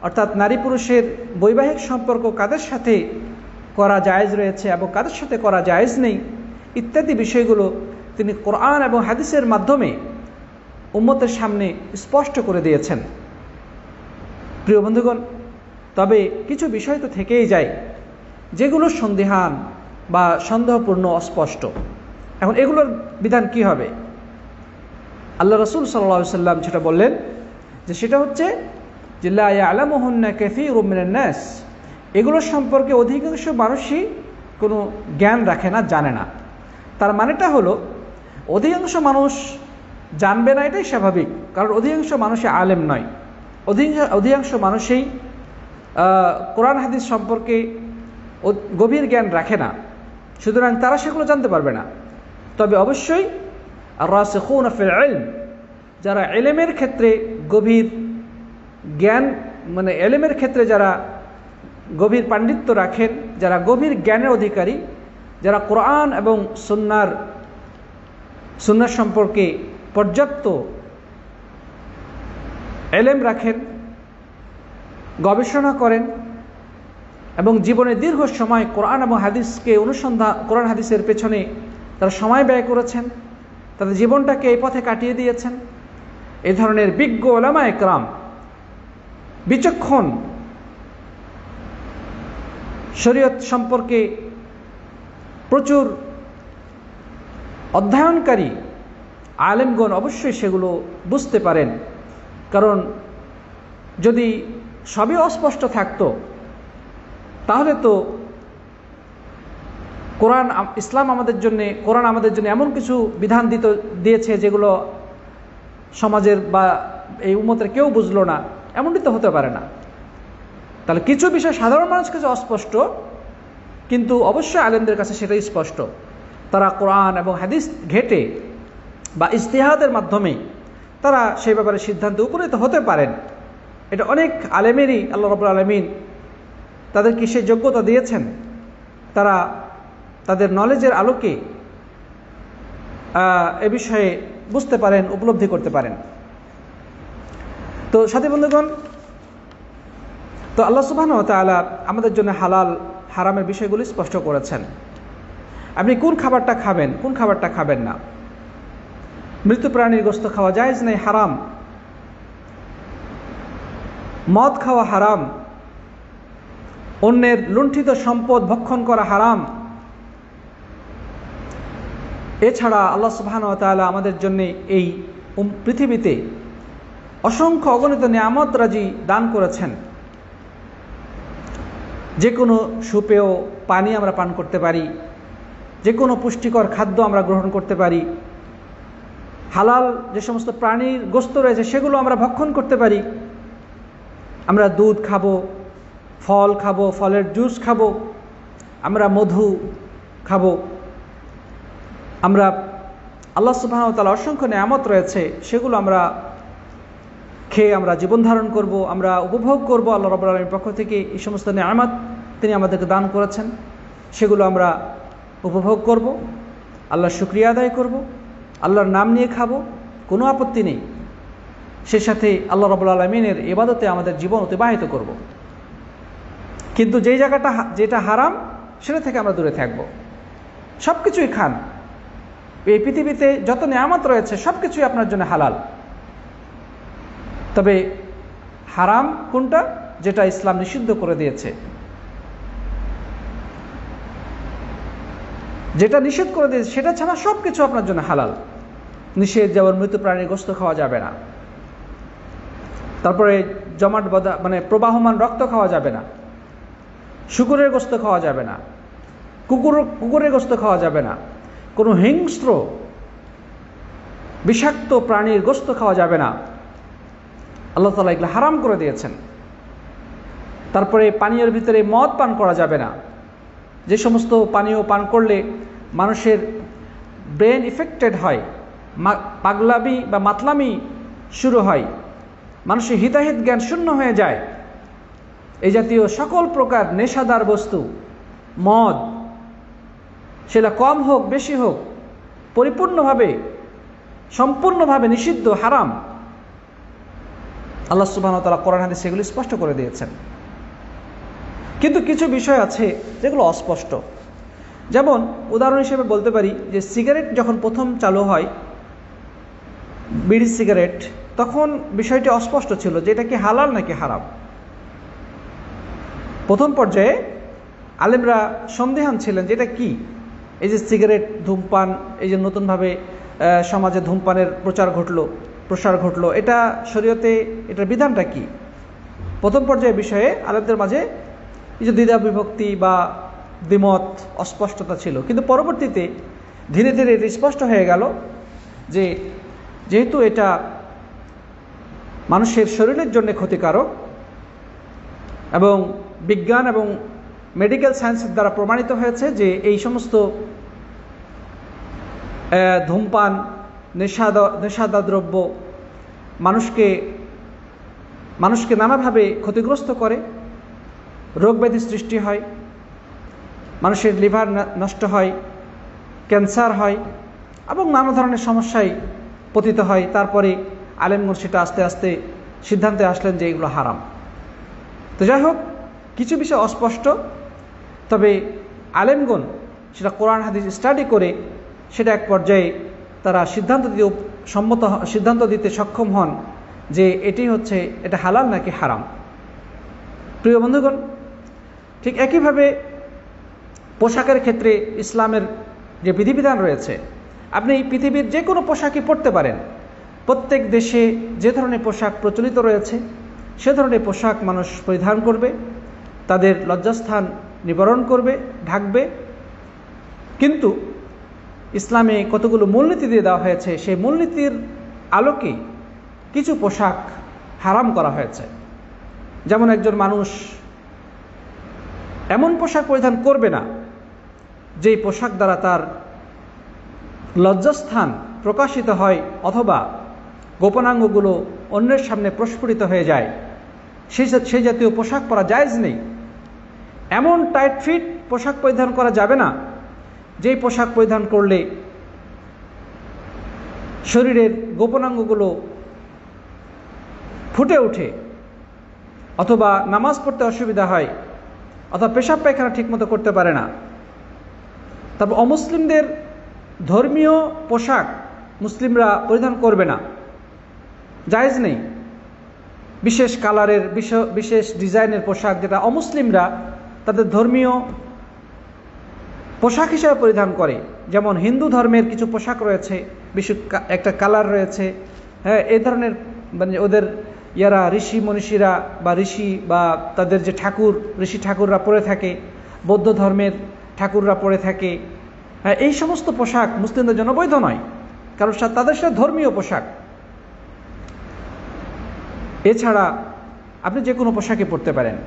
Speaker 1: অর্থাৎ নারী পুরুষের বৈবাহিক সম্পর্ক কাদের সাথে করা জায়েজ রয়েছে এবং কাদের সাথে করা জায়েজ নেই, ইত্যাদি বিষয়গুলো তিনি কোরআন এবং হাদিসের মাধ্যমে উম্মতের সামনে স্পষ্ট করে দিয়েছেন। প্রিয় বন্ধুগণ, তবে কিছু বিষয় তো থেকেই যায় যেগুলো সন্দিহান বা সন্দেহপূর্ণ, অস্পষ্ট। এখন এগুলোর বিধান কি হবে? আল্লাহ রাসূল সাল্লাল্লাহু আলাইহি সাল্লাম যেটা বললেন যে সেটা হচ্ছে যে লা ইয়ালামুহুন্না কাসীরুম মিনান নাস, এগুলো সম্পর্কে অধিকাংশ মানুষই কোনো জ্ঞান রাখে না, জানে না। তার মানেটা হলো অধিকাংশ মানুষ জানবে না, এটাই স্বাভাবিক, কারণ অধিকাংশ মানুষই আলেম নয়, অধিকাংশ মানুষই কোরআন হাদিস সম্পর্কে গভীর জ্ঞান রাখে না, সুতরাং তারা সেগুলো জানতে পারবে না। তবে অবশ্যই আর-রাসিখুনা ফিল ইলম, যারা ইলমের ক্ষেত্রে গভীর জ্ঞান, মানে ইলমের ক্ষেত্রে যারা গভীর পাণ্ডিত্য রাখেন, যারা গভীর জ্ঞানের অধিকারী, যারা কোরআন এবং সুন্নাহ সম্পর্কে পর্যাপ্ত ইলম রাখেন, গবেষণা করেন এবং জীবনে দীর্ঘ সময় কোরআন এবং হাদিসকে অনুসন্ধান, কোরআন হাদিসের পেছনে তারা সময় ব্যয় করেছেন, তাদের জীবনটাকে এই পথে কাটিয়ে দিয়েছেন, এই ধরনের বিজ্ঞ উলামা একরাম, বিচক্ষণ, শরীয়ত সম্পর্কে প্রচুর অধ্যয়নকারী আলেমগণ অবশ্যই সেগুলো বুঝতে পারেন। কারণ যদি সবই অস্পষ্ট থাকতো তাহলে তো ইসলাম আমাদের জন্য, কোরআন আমাদের জন্য এমন কিছু বিধান দিয়েছে যেগুলো সমাজের বা এই উম্মতের কেউ বুঝলো না, এমনটি তো হতে পারে না। তাহলে কিছু বিষয় সাধারণ মানুষের কাছে অস্পষ্ট, কিন্তু অবশ্যই আলেমদের কাছে সেটাই স্পষ্ট। তারা কোরআন এবং হাদিস ঘেটে বা ইজতিহাদের মাধ্যমে তারা সেই ব্যাপারে সিদ্ধান্তে উপনীত হতে পারেন। এটা অনেক আলেমেরই আল্লাহ রাব্বুল আলামিন তাদেরকে সেই যোগ্যতা দিয়েছেন, তারা তাদের নলেজের আলোকে এ বিষয়ে বুঝতে পারেন, উপলব্ধি করতে পারেন। তো সাথী বন্ধুগণ, তো আল্লাহ সুবহানাহু ওয়া তাআলা আমাদের জন্য হালাল হারামের বিষয়গুলি স্পষ্ট করেছেন। আপনি কোন খাবারটা খাবেন, কোন খাবারটা খাবেন না। মৃত প্রাণীর গোশত খাওয়া জায়েজ নেই, হারাম। মদ খাওয়া হারাম, অন্যের লুণ্ঠিত সম্পদ ভক্ষণ করা হারাম। এছাড়া আল্লাহ সুবহানাহু ওয়া তাআলা আমাদের জন্য এই পৃথিবীতে অসংখ্য অগণিত নিয়ামত রাজি দান করেছেন। যে কোনো সুপেয় পানি আমরা পান করতে পারি, যে কোনো পুষ্টিকর খাদ্য আমরা গ্রহণ করতে পারি, হালাল যে সমস্ত প্রাণীর গোশত রয়েছে সেগুলো আমরা ভক্ষণ করতে পারি। আমরা দুধ খাবো, ফল খাবো, ফলের জুস খাবো, আমরা মধু খাবো, আমরা আল্লাহ সুবহানাহু ওয়া তাআলা অসংখ্য নিয়ামত রয়েছে সেগুলো আমরা খেয়ে আমরা জীবন ধারণ করব, আমরা উপভোগ করব। আল্লাহ রাব্বুল আলামিনের পক্ষ থেকে এই সমস্ত নিয়ামত তিনি আমাদেরকে দান করেছেন, সেগুলো আমরা উপভোগ করব, আল্লাহর শুকরিয়া আদায় করব, আল্লাহর নাম নিয়ে খাবো, কোনো আপত্তি নেই। সে সাথে আল্লাহ রাব্বুল আলামিনের ইবাদতে আমাদের জীবন অতিবাহিত করব। কিন্তু যেই জায়গাটা যেটা হারাম সেটা থেকে আমরা দূরে থাকব। সব কিছুই খান, এই পৃথিবীতে যত নিয়ামত রয়েছে সব কিছুই আপনার জন্য হালাল। তবে হারাম কোনটা? যেটা ইসলাম নিষিদ্ধ করে দিয়েছে, যেটা নিষেধ করে দিয়েছে সেটা ছাড়া সব কিছু আপনার জন্য হালাল। নিষেধ যেমন মৃত প্রাণীর গোশত খাওয়া যাবে না, তারপরে জমাট বাঁধা মানে প্রবাহমান রক্ত খাওয়া যাবে না, শুকুরের গোশত খাওয়া যাবে না, কুকুরের গোশত খাওয়া যাবে না, কোনো হিংস্র বিষাক্ত প্রাণীর গোশত খাওয়া যাবে না। আল্লাহ তাআলা এগুলো হারাম করে দিয়েছেন। তারপরে পানীয়ের ভিতরে মদ পান করা যাবে না। যে সমস্ত পানীয় পান করলে মানুষের ব্রেন ইফেক্টেড হয়, পাগলামি বা মাতলামি শুরু হয়, মানুষের হিতাহিত জ্ঞান শূন্য হয়ে যায়। এই জাতীয় সকল প্রকার নেশাদার বস্তু, মদ, সেটা কম হোক বেশি হোক, পরিপূর্ণভাবে সম্পূর্ণভাবে নিষিদ্ধ, হারাম। আল্লাহ সুবহানাহু ওয়া তাআলা কোরআন হাদিসে সেগুলি স্পষ্ট করে দিয়েছেন। কিন্তু কিছু বিষয় আছে যেগুলো অস্পষ্ট। যেমন উদাহরণ হিসেবে বলতে পারি যে সিগারেট যখন প্রথম চালু হয়, বিড়ি সিগারেট, তখন বিষয়টি অস্পষ্ট ছিল যে এটা কি হালাল নাকি হারাম। প্রথম পর্যায়ে আলেমরা সন্দেহান ছিলেন যে এটা কি, এই যে সিগারেট, ধূমপান, এই যে নতুনভাবে সমাজে ধূমপানের প্রসার ঘটলো, এটা শরীয়তে এটার বিধানটা কি। প্রথম পর্যায়ে বিষয়ে আলেমদের মাঝে এই যে দ্বিধা বিভক্তি বা দ্বিমত, অস্পষ্টতা ছিল। কিন্তু পরবর্তীতে ধীরে ধীরে এটা স্পষ্ট হয়ে গেল যে যেহেতু এটা মানুষের শরীরের জন্য ক্ষতিকারক এবং বিজ্ঞান এবং মেডিকেল সায়েন্সের দ্বারা প্রমাণিত হয়েছে যে এই সমস্ত ধূমপান, নেশাদার দ্রব্য মানুষকে নানাভাবে ক্ষতিগ্রস্ত করে, রোগ ব্যাধি সৃষ্টি হয়, মানুষের লিভার নষ্ট হয়, ক্যান্সার হয় এবং নানা ধরনের সমস্যায় পতিত হয়। তারপরে আলেমগণ সেটা আস্তে আস্তে সিদ্ধান্তে আসলেন যে এগুলো হারাম। তো যাই হোক, কিছু বিষয় অস্পষ্ট, তবে আলেমগণ সেটা কোরআন হাদিস স্টাডি করে সেটা এক পর্যায়ে তারা সিদ্ধান্ত দিতে সক্ষম হন যে এটি হচ্ছে এটা হালাল নাকি হারাম। প্রিয় বন্ধুগণ, ঠিক একইভাবে পোশাকের ক্ষেত্রে ইসলামের যে বিধিবিধান রয়েছে, আপনি পৃথিবীর যে কোনো পোশাকই পরতে পারেন। প্রত্যেক দেশে যে ধরনের পোশাক প্রচলিত রয়েছে সে ধরনের পোশাক মানুষ পরিধান করবে, তাদের লজ্জাস্থান নিবারণ করবে, ঢাকবে। কিন্তু ইসলামে কতগুলো মূলনীতি দিয়ে দেওয়া হয়েছে, সেই মূলনীতির আলোকে কিছু পোশাক হারাম করা হয়েছে। যেমন একজন মানুষ এমন পোশাক পরিধান করবে না যেই পোশাক দ্বারা তার লজ্জাস্থান প্রকাশিত হয় অথবা গোপনাঙ্গগুলো অন্যের সামনে প্রস্ফুটিত হয়ে যায়, সেই জাতীয় পোশাক পরা জায়েজ নেই। এমন টাইট ফিট পোশাক পরিধান করা যাবে না যেই পোশাক পরিধান করলে শরীরের গোপনাঙ্গগুলো ফুটে ওঠে অথবা নামাজ পড়তে অসুবিধা হয় অথবা পেশাব পায়খানা ঠিকমতো করতে পারে না। তারপর অমুসলিমদের ধর্মীয় পোশাক মুসলিমরা পরিধান করবে না, জায়েজ নেই। বিশেষ কালারের, বিশেষ ডিজাইনের পোশাক যেটা অমুসলিমরা তাদের ধর্মীয় পোশাক হিসেবে পরিধান করে, যেমন হিন্দু ধর্মের কিছু পোশাক রয়েছে, বিশেষ একটা কালার রয়েছে, হ্যাঁ, এই ধরনের মানে ওদের ঋষি মনীষীরা বা ঋষি বা তাদের যে ঋষি ঠাকুররা পরে থাকে, বৌদ্ধ ধর্মের ঠাকুররা পরে থাকে, হ্যাঁ, এই সমস্ত পোশাক মুসলিমদের জন্য বৈধ নয়, কারণ তাদের সাথে ধর্মীয় পোশাক। এছাড়া আপনি যে কোনো পোশাকই পরতে পারেন,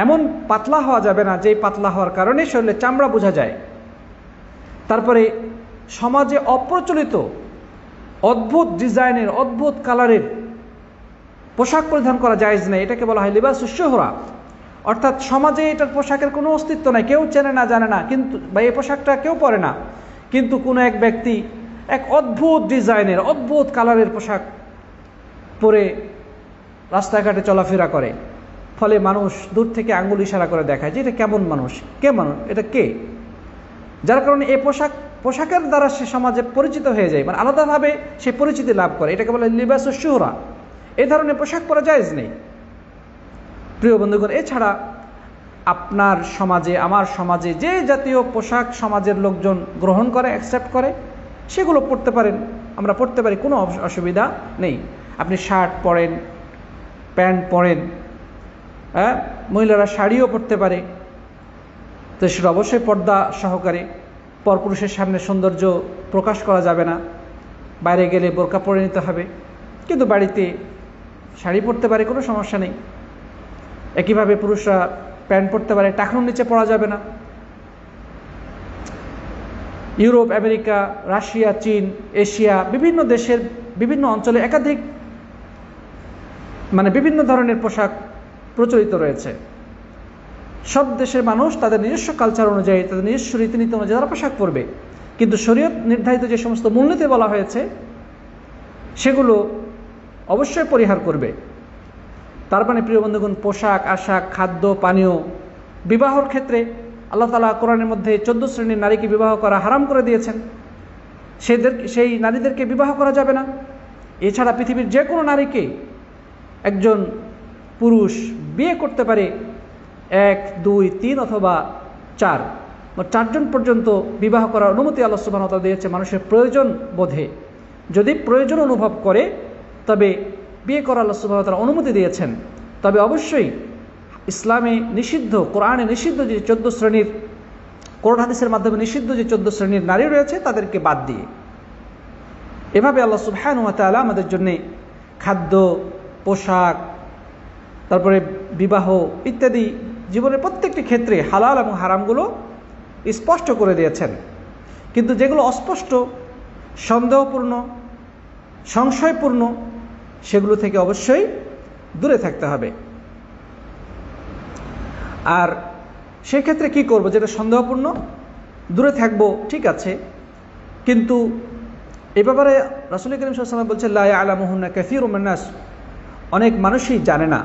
Speaker 1: এমন পাতলা হওয়া যাবে না যেই পাতলা হওয়ার কারণে শরীরে চামড়া বোঝা যায়। তারপরে সমাজে অপ্রচলিত অদ্ভুত ডিজাইনের, অদ্ভুত কালারের পোশাক পরিধান করা জায়েজ নেই। এটাকে বলা হয় লিবাসুশ শুহরা, অর্থাৎ সমাজে এটার পোশাকের কোনো অস্তিত্ব নাই, কেউ চেনে না, জানে না, কিন্তু বা এই পোশাকটা কেউ পরে না, কিন্তু কোনো এক ব্যক্তি এক অদ্ভুত ডিজাইনের, অদ্ভুত কালারের পোশাক পরে রাস্তাঘাটে চলাফেরা করে, ফলে মানুষ দূর থেকে আঙ্গুল ইশারা করে দেখায় যে এটা কেমন মানুষ, এটা কে, যার কারণে এই পোশাকের দ্বারা সে সমাজে পরিচিত হয়ে যায়, মানে আলাদাভাবে সে পরিচিতি লাভ করে। এটাকে বলে লিবাসুশ শুহরা। এই ধরনের পোশাক পরা জায়েজ নেই। প্রিয় বন্ধুগণ, এছাড়া আপনার সমাজে, আমার সমাজে যে জাতীয় পোশাক সমাজের লোকজন গ্রহণ করে, অ্যাকসেপ্ট করে, সেগুলো পরতে পারেন, আমরা পরতে পারি, কোনো অসুবিধা নেই। আপনি শার্ট পরেন, প্যান্ট পরেন, হ্যাঁ, মহিলারা শাড়িও পরতে পারে, তো সেটা অবশ্যই পর্দা সহকারে। পরপুরুষের সামনে সৌন্দর্য প্রকাশ করা যাবে না, বাইরে গেলে বোরকা পরে নিতে হবে, কিন্তু বাড়িতে শাড়ি পরতে পারে, কোনো সমস্যা নেই। একইভাবে পুরুষরা প্যান্ট পরতে পারে, টাকনুর নিচে পরা যাবে না। ইউরোপ, আমেরিকা, রাশিয়া, চীন, এশিয়া, বিভিন্ন দেশের বিভিন্ন অঞ্চলে একাধিক মানে বিভিন্ন ধরনের পোশাক প্রচলিত রয়েছে। সব দেশের মানুষ তাদের নিজস্ব কালচার অনুযায়ী, তাদের নিজস্ব রীতিনীতি অনুযায়ী তারা পোশাক পরবে, কিন্তু শরীয়ত নির্ধারিত যে সমস্ত মূলনীতি বলা হয়েছে সেগুলো অবশ্যই পরিহার করবে। তার মানে প্রিয় বন্ধুগণ, পোশাক আশাক, খাদ্য পানীয়, বিবাহর ক্ষেত্রে আল্লাহ তাআলা কোরআনের মধ্যে 14 শ্রেণীর নারীকে বিবাহ করা হারাম করে দিয়েছেন। সেই নারীদেরকে বিবাহ করা যাবে না। এছাড়া পৃথিবীর যে কোনো নারীকে একজন পুরুষ বিয়ে করতে পারে 1, 2, 3 অথবা 4, 4 জন পর্যন্ত বিবাহ করার অনুমতি আল্লাহ সুবহানাহু ওয়া তাআলা দিয়েছে মানুষের প্রয়োজন বোধে। যদি প্রয়োজন অনুভব করে তবে বিয়ে করা আল্লাহ সুবহানাহু ওয়া তাআলা অনুমতি দিয়েছেন। তবে অবশ্যই ইসলামে নিষিদ্ধ, কোরআনে নিষিদ্ধ যে 14 শ্রেণীর, কোরআন হাদিসের মাধ্যমে নিষিদ্ধ যে 14 শ্রেণীর নারী রয়েছে তাদেরকে বাদ দিয়ে। এভাবে আল্লাহ সুবহানাহু ওয়া তাআলা আমাদের জন্য খাদ্য, পোশাক, তারপরে বিবাহ ইত্যাদি জীবনের প্রত্যেকটি ক্ষেত্রে হালাল এবং হারামগুলো স্পষ্ট করে দিয়েছেন। কিন্তু যেগুলো অস্পষ্ট, সন্দেহপূর্ণ, সংশয়পূর্ণ, সেগুলো থেকে অবশ্যই দূরে থাকতে হবে। আর সেক্ষেত্রে কি করব? যেটা সন্দেহপূর্ণ, দূরে থাকবো, ঠিক আছে, কিন্তু এ ব্যাপারে রাসূল করিম সাল্লাল্লাহু আলাইহি ওয়াসাল্লাম বলছেন লা ইয়ালামুহুন্না কাসীরুম মিনান নাস, অনেক মানুষই জানে না।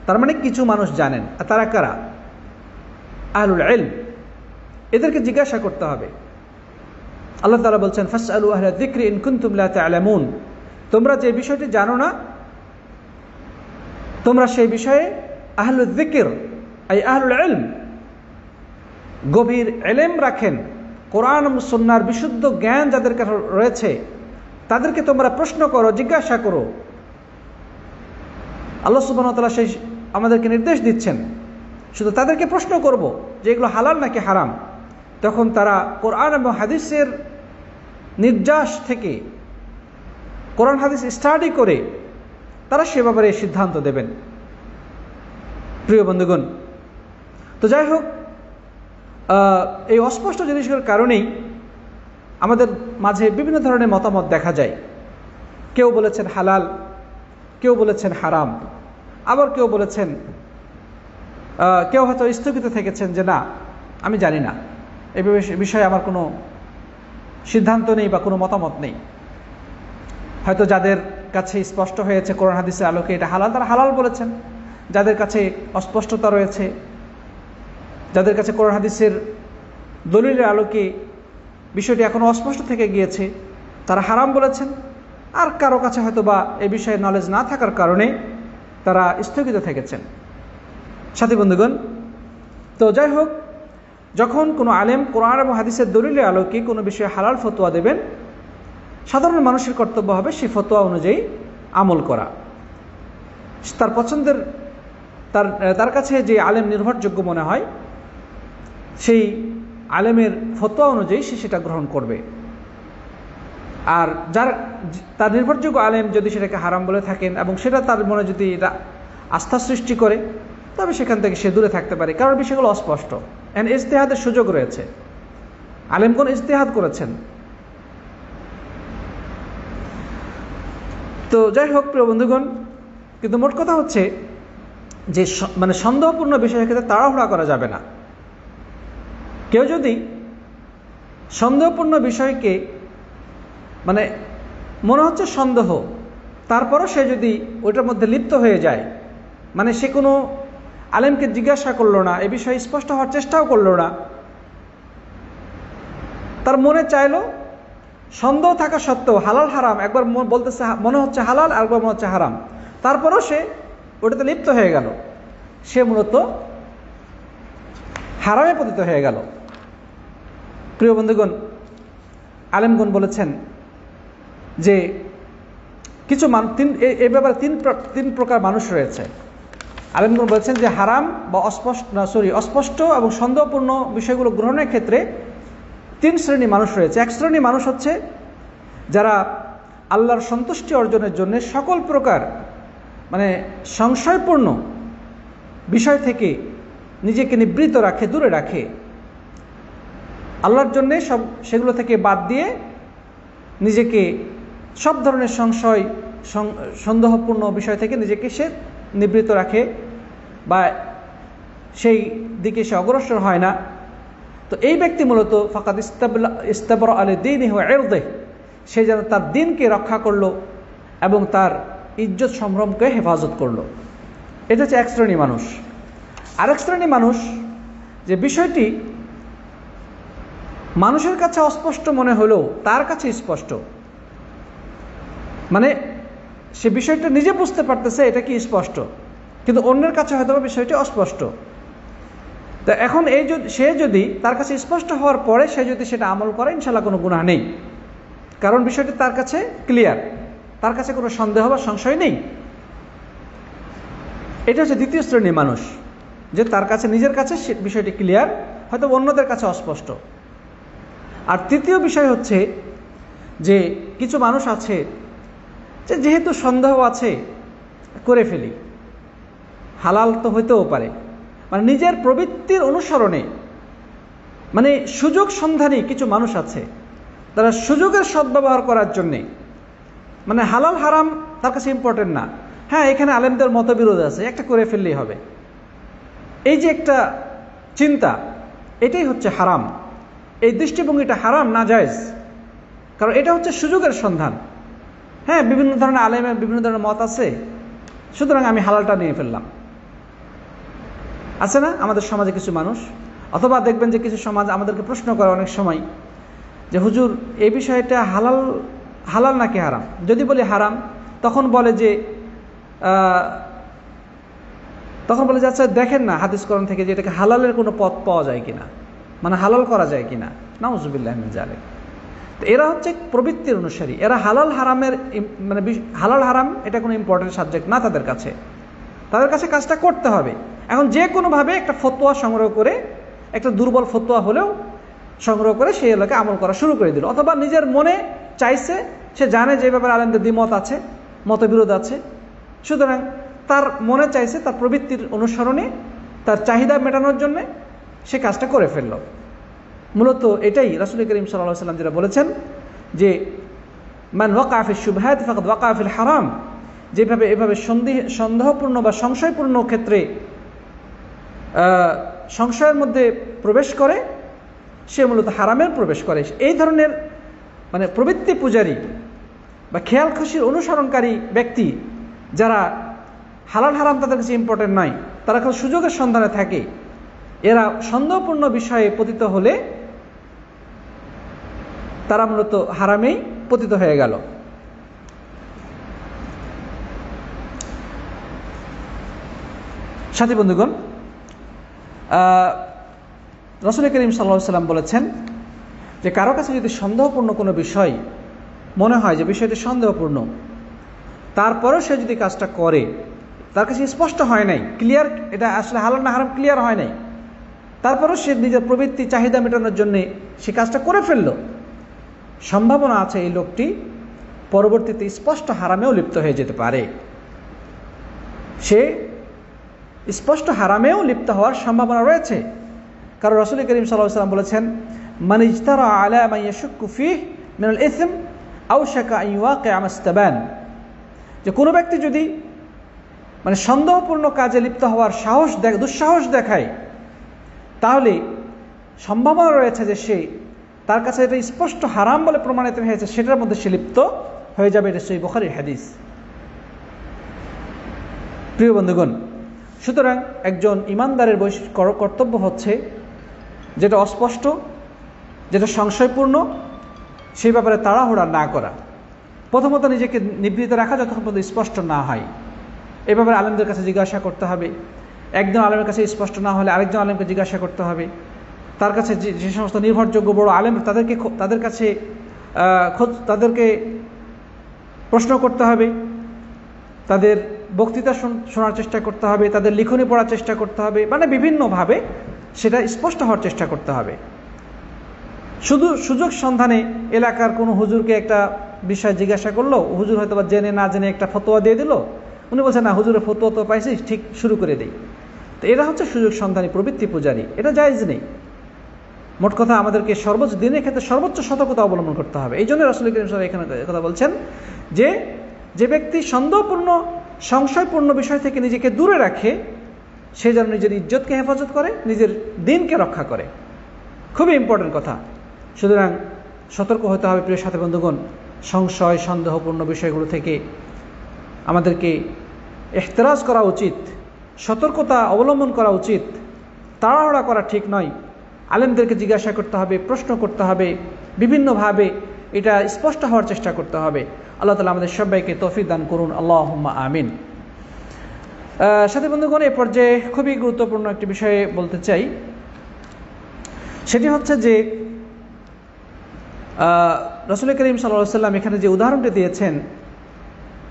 Speaker 1: তার মানে কিছু মানুষ জানেন। আর তারা কারা? আহলুল ইলম, এদেরকে জিজ্ঞাসা করতে হবে। আল্লাহ তাআলা বলছেন ফাসআলু আহলা যিকরি ইন কুনতুম লা তা'লামুন, তোমরা যে বিষয়টি জানো না তোমরা সেই বিষয়ে আহলুল যিকর আই আহলুল ইলম, গভীর ইলম রাখেন, কোরআন এবং সুন্নাহর বিশুদ্ধ জ্ঞান যাদের কাছে রয়েছে তাদেরকে তোমরা প্রশ্ন করো, জিজ্ঞাসা করো। আল্লাহ সুবহানাহু ওয়া তাআলা সেই আমাদেরকে নির্দেশ দিচ্ছেন শুধু তাদেরকে প্রশ্ন করব যে এগুলো হালাল নাকি হারাম। তখন তারা কোরআন এবং হাদিসের নির্যাস থেকে, কোরআন হাদিস স্টাডি করে তারা সে ব্যাপারে সিদ্ধান্ত দেবেন। প্রিয় বন্ধুগণ, তো যাই হোক, এই অস্পষ্ট জিনিসগুলোর কারণেই আমাদের মাঝে বিভিন্ন ধরনের মতামত দেখা যায়। কেউ বলেছেন হালাল, কেউ বলেছেন হারাম, আবার কেউ বলেছেন, কেউ হয়তো স্থগিত থেকেছেন যে না আমি জানি না, এই বিষয়ে আমার কোনো সিদ্ধান্ত নেই বা কোনো মতামত নেই। হয়তো যাদের কাছে স্পষ্ট হয়েছে কোরআন হাদিসের আলোকে এটা হালাল, তারা হালাল বলেছেন। যাদের কাছে অস্পষ্টতা রয়েছে, যাদের কাছে কোরআন হাদিসের দলিলের আলোকে বিষয়টি এখনো অস্পষ্ট থেকে গিয়েছে, তারা হারাম বলেছেন। আর কারো কাছে হয়তো বা এ বিষয়ে নলেজ না থাকার কারণে তারা স্থগিত থেকেছেন। সাথী বন্ধুগণ, তো যাই হোক, যখন কোনো আলেম কোরআন এবং হাদিসের দলিলের আলোকে কোনো বিষয়ে হালাল ফতোয়া দেবেন, সাধারণ মানুষের কর্তব্য হবে সেই ফতোয়া অনুযায়ী আমল করা। তার পছন্দের, তার কাছে যে আলেম নির্ভরযোগ্য মনে হয় সেই আলেমের ফতোয়া অনুযায়ী সে সেটা গ্রহণ করবে। আর তার নির্ভরযোগ্য আলেম যদি সেটাকে হারাম বলে থাকেন এবং সেটা তার মনে যদি আস্থা সৃষ্টি করে, তবে সেখান থেকে সে দূরে থাকতে পারে, কারণ বিষয়গুলো অস্পষ্ট। এন্ড ইজতিহাদের সুযোগ রয়েছে, আলেমগণ ইজতিহাদ করেছেন। তো যাই হোক প্রিয় বন্ধুগণ, কিন্তু মোট কথা হচ্ছে যে মানে সন্দেহপূর্ণ বিষয়ের ক্ষেত্রে তাড়াহুড়া করা যাবে না। কেউ যদি সন্দেহপূর্ণ বিষয়কে মানে মনে হচ্ছে সন্দেহ, তারপরও সে যদি ওইটার মধ্যে লিপ্ত হয়ে যায়, মানে সে কোনো আলেমকে জিজ্ঞাসা করলো না, এ বিষয়ে স্পষ্ট হওয়ার চেষ্টাও করলো না, তার মনে চাইলো, সন্দেহ থাকা সত্ত্বেও হালাল হারাম একবার বলতেছে মনে হচ্ছে হালাল, আরেকবার মনে হচ্ছে হারাম, তারপরও সে ওটাতে লিপ্ত হয়ে গেল, সে মূলত হারামে পতিত হয়ে গেল। প্রিয় বন্ধুগণ, আলেমগণ বলেছেন যে কিছু এ ব্যাপারে তিন প্রকার মানুষ রয়েছে। আলেমগণ বলেছেন যে হারাম বা অস্পষ্ট এবং সন্দেহপূর্ণ বিষয়গুলো গ্রহণের ক্ষেত্রে 3 শ্রেণী মানুষ রয়েছে। এক শ্রেণী মানুষ হচ্ছে যারা আল্লাহর সন্তুষ্টি অর্জনের জন্য সকল প্রকার মানে সংশয়পূর্ণ বিষয় থেকে নিজেকে নিবৃত রাখে, দূরে রাখে, আল্লাহর জন্যে সেগুলো থেকে বাদ দিয়ে নিজেকে সব ধরনের সংশয় সন্দেহপূর্ণ বিষয় থেকে নিজেকে সে নিবৃত্ত রাখে বা সেই দিকে সে অগ্রসর হয় না, তো এই ব্যক্তি মূলত ফাকাদ ইস্তাবরা আলিদ্দীনিহি ওয়া ইরদিহি, সে যেন তার দিনকে রক্ষা করলো এবং তার ইজ্জত সম্ভ্রমকে হেফাজত করলো। এটা হচ্ছে এক শ্রেণী মানুষ। আরেক শ্রেণী মানুষ, যে বিষয়টি মানুষের কাছে অস্পষ্ট মনে হলেও তার কাছে স্পষ্ট, মানে সে বিষয়টা নিজে বুঝতে পারতেছে এটা কি স্পষ্ট, কিন্তু অন্যের কাছে হয়তো বিষয়টি অস্পষ্ট। তো এখন সে যদি তার কাছে স্পষ্ট হওয়ার পরে সে যদি সেটা আমল করে, ইনশাআল্লাহ কোনো গুনাহ নেই, কারণ বিষয়টি তার কাছে ক্লিয়ার, তার কাছে কোনো সন্দেহ বা সংশয় নেই। এটা হচ্ছে দ্বিতীয় শ্রেণীর মানুষ, যে তার কাছে নিজের কাছে বিষয়টি ক্লিয়ার, হয়তো অন্যদের কাছে অস্পষ্ট। আর তৃতীয় বিষয় হচ্ছে যে কিছু মানুষ আছে যে যেহেতু সন্দেহ আছে করে ফেলি, হালাল তো হইতেও পারে, মানে নিজের প্রবৃত্তির অনুসরণে, মানে সুযোগ সন্ধানী কিছু মানুষ আছে, তারা সুযোগের সদ্ব্যবহার করার জন্যে, মানে হালাল হারাম তার কাছে ইম্পর্টেন্ট না, হ্যাঁ এখানে আলেমদের মতবিরোধ আছে, একটা করে ফেললেই হবে, এই যে একটা চিন্তা, এটাই হচ্ছে হারাম। এই দৃষ্টিভঙ্গিটা হারাম, না জায়েজ, কারণ এটা হচ্ছে সুযোগের সন্ধান। হ্যাঁ বিভিন্ন ধরনের আলেমের বিভিন্ন ধরনের মত আছে, সুতরাং আমি হালালটা নিয়ে ফেললাম, আছে না আমাদের সমাজে কিছু মানুষ? অথবা দেখবেন যে কিছু সমাজ আমাদেরকে প্রশ্ন করে অনেক সময় যে হুজুর এই বিষয়টা হালাল নাকি হারাম? যদি বলি হারাম, তখন বলে যে আচ্ছা দেখেন না হাদিস কোরআন থেকে যে এটাকে হালালের কোনো পথ পাওয়া যায় কিনা, মানে হালাল করা যায় কিনা। নাউজুবিল্লাহ মিন যালিক। তো এরা হচ্ছে প্রবৃত্তির অনুসারী, এরা হালাল হারামের মানে হালাল হারাম এটা কোনো ইম্পর্টেন্ট সাবজেক্ট না তাদের কাছে, তাদের কাছে কাজটা করতে হবে। এখন যে কোনোভাবে একটা ফতোয়া সংগ্রহ করে, একটা দুর্বল ফতোয়া হলেও সংগ্রহ করে সেই এলাকায় আমল করা শুরু করে দিল, অথবা নিজের মনে চাইছে, সে জানে যে ব্যাপারে আলেমদের দ্বিমত আছে, মতবিরোধ আছে, সুতরাং তার মনে চাইছে তার প্রবৃত্তির অনুসরণে তার চাহিদা মেটানোর জন্য সে কাজটা করে ফেলল। মূলত এটাই রাসূল করিম সাল্লাল্লাহু আলাইহি ওয়াসাল্লাম যেটা বলেছেন যে মান ওয়াকা ফি শুবহাত ফাকাদ ওয়াকা ফিল হারাম, যেভাবে এভাবে সন্দেহপূর্ণ বা সংশয়পূর্ণ ক্ষেত্রে সংশয়ের মধ্যে প্রবেশ করে সে মূলত হারামের প্রবেশ করে। এই ধরনের মানে প্রবৃত্তি পূজারী বা খেয়াল খুশির অনুসরণকারী ব্যক্তি, যারা হালাল হারাম তাদের কাছে ইম্পর্টেন্ট নয়, তারা কেবল সুযোগের সন্ধানে থাকে, এরা সন্দেহপূর্ণ বিষয়ে পতিত হলে তারা মূলত হারামেই পতিত হয়ে গেল। সাথী বন্ধুগণ, রাসূল করিম সাল্লাল্লাহু আলাইহি ওয়াসাল্লাম বলেছেন যে কারো কাছে যদি সন্দেহপূর্ণ কোনো বিষয় মনে হয় যে বিষয়টি সন্দেহপূর্ণ, তারপরেও সে যদি কাজটা করে, তার কাছে স্পষ্ট হয় নাই, ক্লিয়ার এটা আসলে হালাল না হারাম ক্লিয়ার হয় নাই, তারপরেও সে নিজের প্রবৃত্তি চাহিদা মেটানোর জন্য সে কাজটা করে ফেলল, সম্ভাবনা আছে এই লোকটি পরবর্তীতে স্পষ্ট হারামেও লিপ্ত হয়ে যেতে পারে। সে স্পষ্ট হারামেও লিপ্ত হওয়ার সম্ভাবনা রয়েছে, কারণ রাসূল করিম সাল্লাল্লাহু আলাইহি ওয়াসাল্লাম বলেছেন মান ইজতারা আলা মান ইয়াশুক্কু ফিহি মিনাল ইসম আওশাকা আন ইওয়াকিআ মাস্তাবান, যে কোনো ব্যক্তি যদি মানে সন্দেহপূর্ণ কাজে লিপ্ত হওয়ার দুঃসাহস দেখায়, তাহলে সম্ভাবনা রয়েছে যে সে তার কাছে এটা স্পষ্ট হারাম বলে প্রমাণিত হয়েছে, সেটার মধ্যে সে লিপ্ত হয়ে যাবে। এটা সহিহ বুখারীর হাদিস। প্রিয় বন্ধুগণ, সুতরাং একজন ইমানদারের কর্তব্য হচ্ছে যেটা অস্পষ্ট, যেটা সংশয়পূর্ণ, সেই ব্যাপারে তাড়াহুড়া না করা। প্রথমত নিজেকে নিবৃত রাখা যতক্ষণ পর্যন্ত স্পষ্ট না হয়। এই ব্যাপারে আলেমদের কাছে জিজ্ঞাসা করতে হবে। একজন আলেমের কাছে স্পষ্ট না হলে আরেকজন আলেমকে জিজ্ঞাসা করতে হবে। তার কাছে যে সমস্ত নির্ভরযোগ্য বড় আলেম তাদেরকে প্রশ্ন করতে হবে, তাদের বক্তৃতা শোনার চেষ্টা করতে হবে, তাদের লিখনী পড়ার চেষ্টা করতে হবে, মানে বিভিন্নভাবে সেটা স্পষ্ট হওয়ার চেষ্টা করতে হবে। শুধু সুযোগ সন্ধানে এলাকার কোনো হুজুরকে একটা বিষয় জিজ্ঞাসা করলো, হুজুর হয়তো বা জেনে না জেনে একটা ফতোয়া দিয়ে দিল, উনি বলছেন না হুজুরের ফতোয়া তো পাইছিস, ঠিক শুরু করে দেই। তো এরা হচ্ছে সুযোগ সন্ধানী প্রবৃত্তি পূজারী, এটা জায়েজ নেই। মোট কথা আমাদেরকে দিনের ক্ষেত্রে সর্বোচ্চ সতর্কতা অবলম্বন করতে হবে। এই জন্য রাসূল করিম সাল্লাল্লাহু আলাইহি ওয়াসাল্লাম এখানে কথা বলছেন যে যে ব্যক্তি সন্দেহপূর্ণ সংশয়পূর্ণ বিষয় থেকে নিজেকে দূরে রাখে, সে যেন নিজের ইজ্জতকে হেফাজত করে, নিজের দিনকে রক্ষা করে। খুবই ইম্পর্টেন্ট কথা। সুতরাং সতর্ক হতে হবে প্রিয় সাথী বন্ধুগণ, সংশয় সন্দেহপূর্ণ বিষয়গুলো থেকে আমাদেরকে ইহতিরাজ করা উচিত, সতর্কতা অবলম্বন করা উচিত। তাড়াহুড়া করা ঠিক নয়। আলেমদেরকে জিজ্ঞাসা করতে হবে, প্রশ্ন করতে হবে, বিভিন্নভাবে এটা স্পষ্ট হওয়ার চেষ্টা করতে হবে। আল্লাহ তাআলা আমাদের সবাইকে তৌফিক দান করুন, আল্লাহুম্মা আমিন। সাথী বন্ধুগণ, এই পর্যায়ে খুবই গুরুত্বপূর্ণ একটি বিষয়ে বলতে চাই। সেটি হচ্ছে যে রাসূল করিম সাল্লাল্লাহু আলাইহি ওয়াসাল্লাম এখানে যে উদাহরণটি দিয়েছেন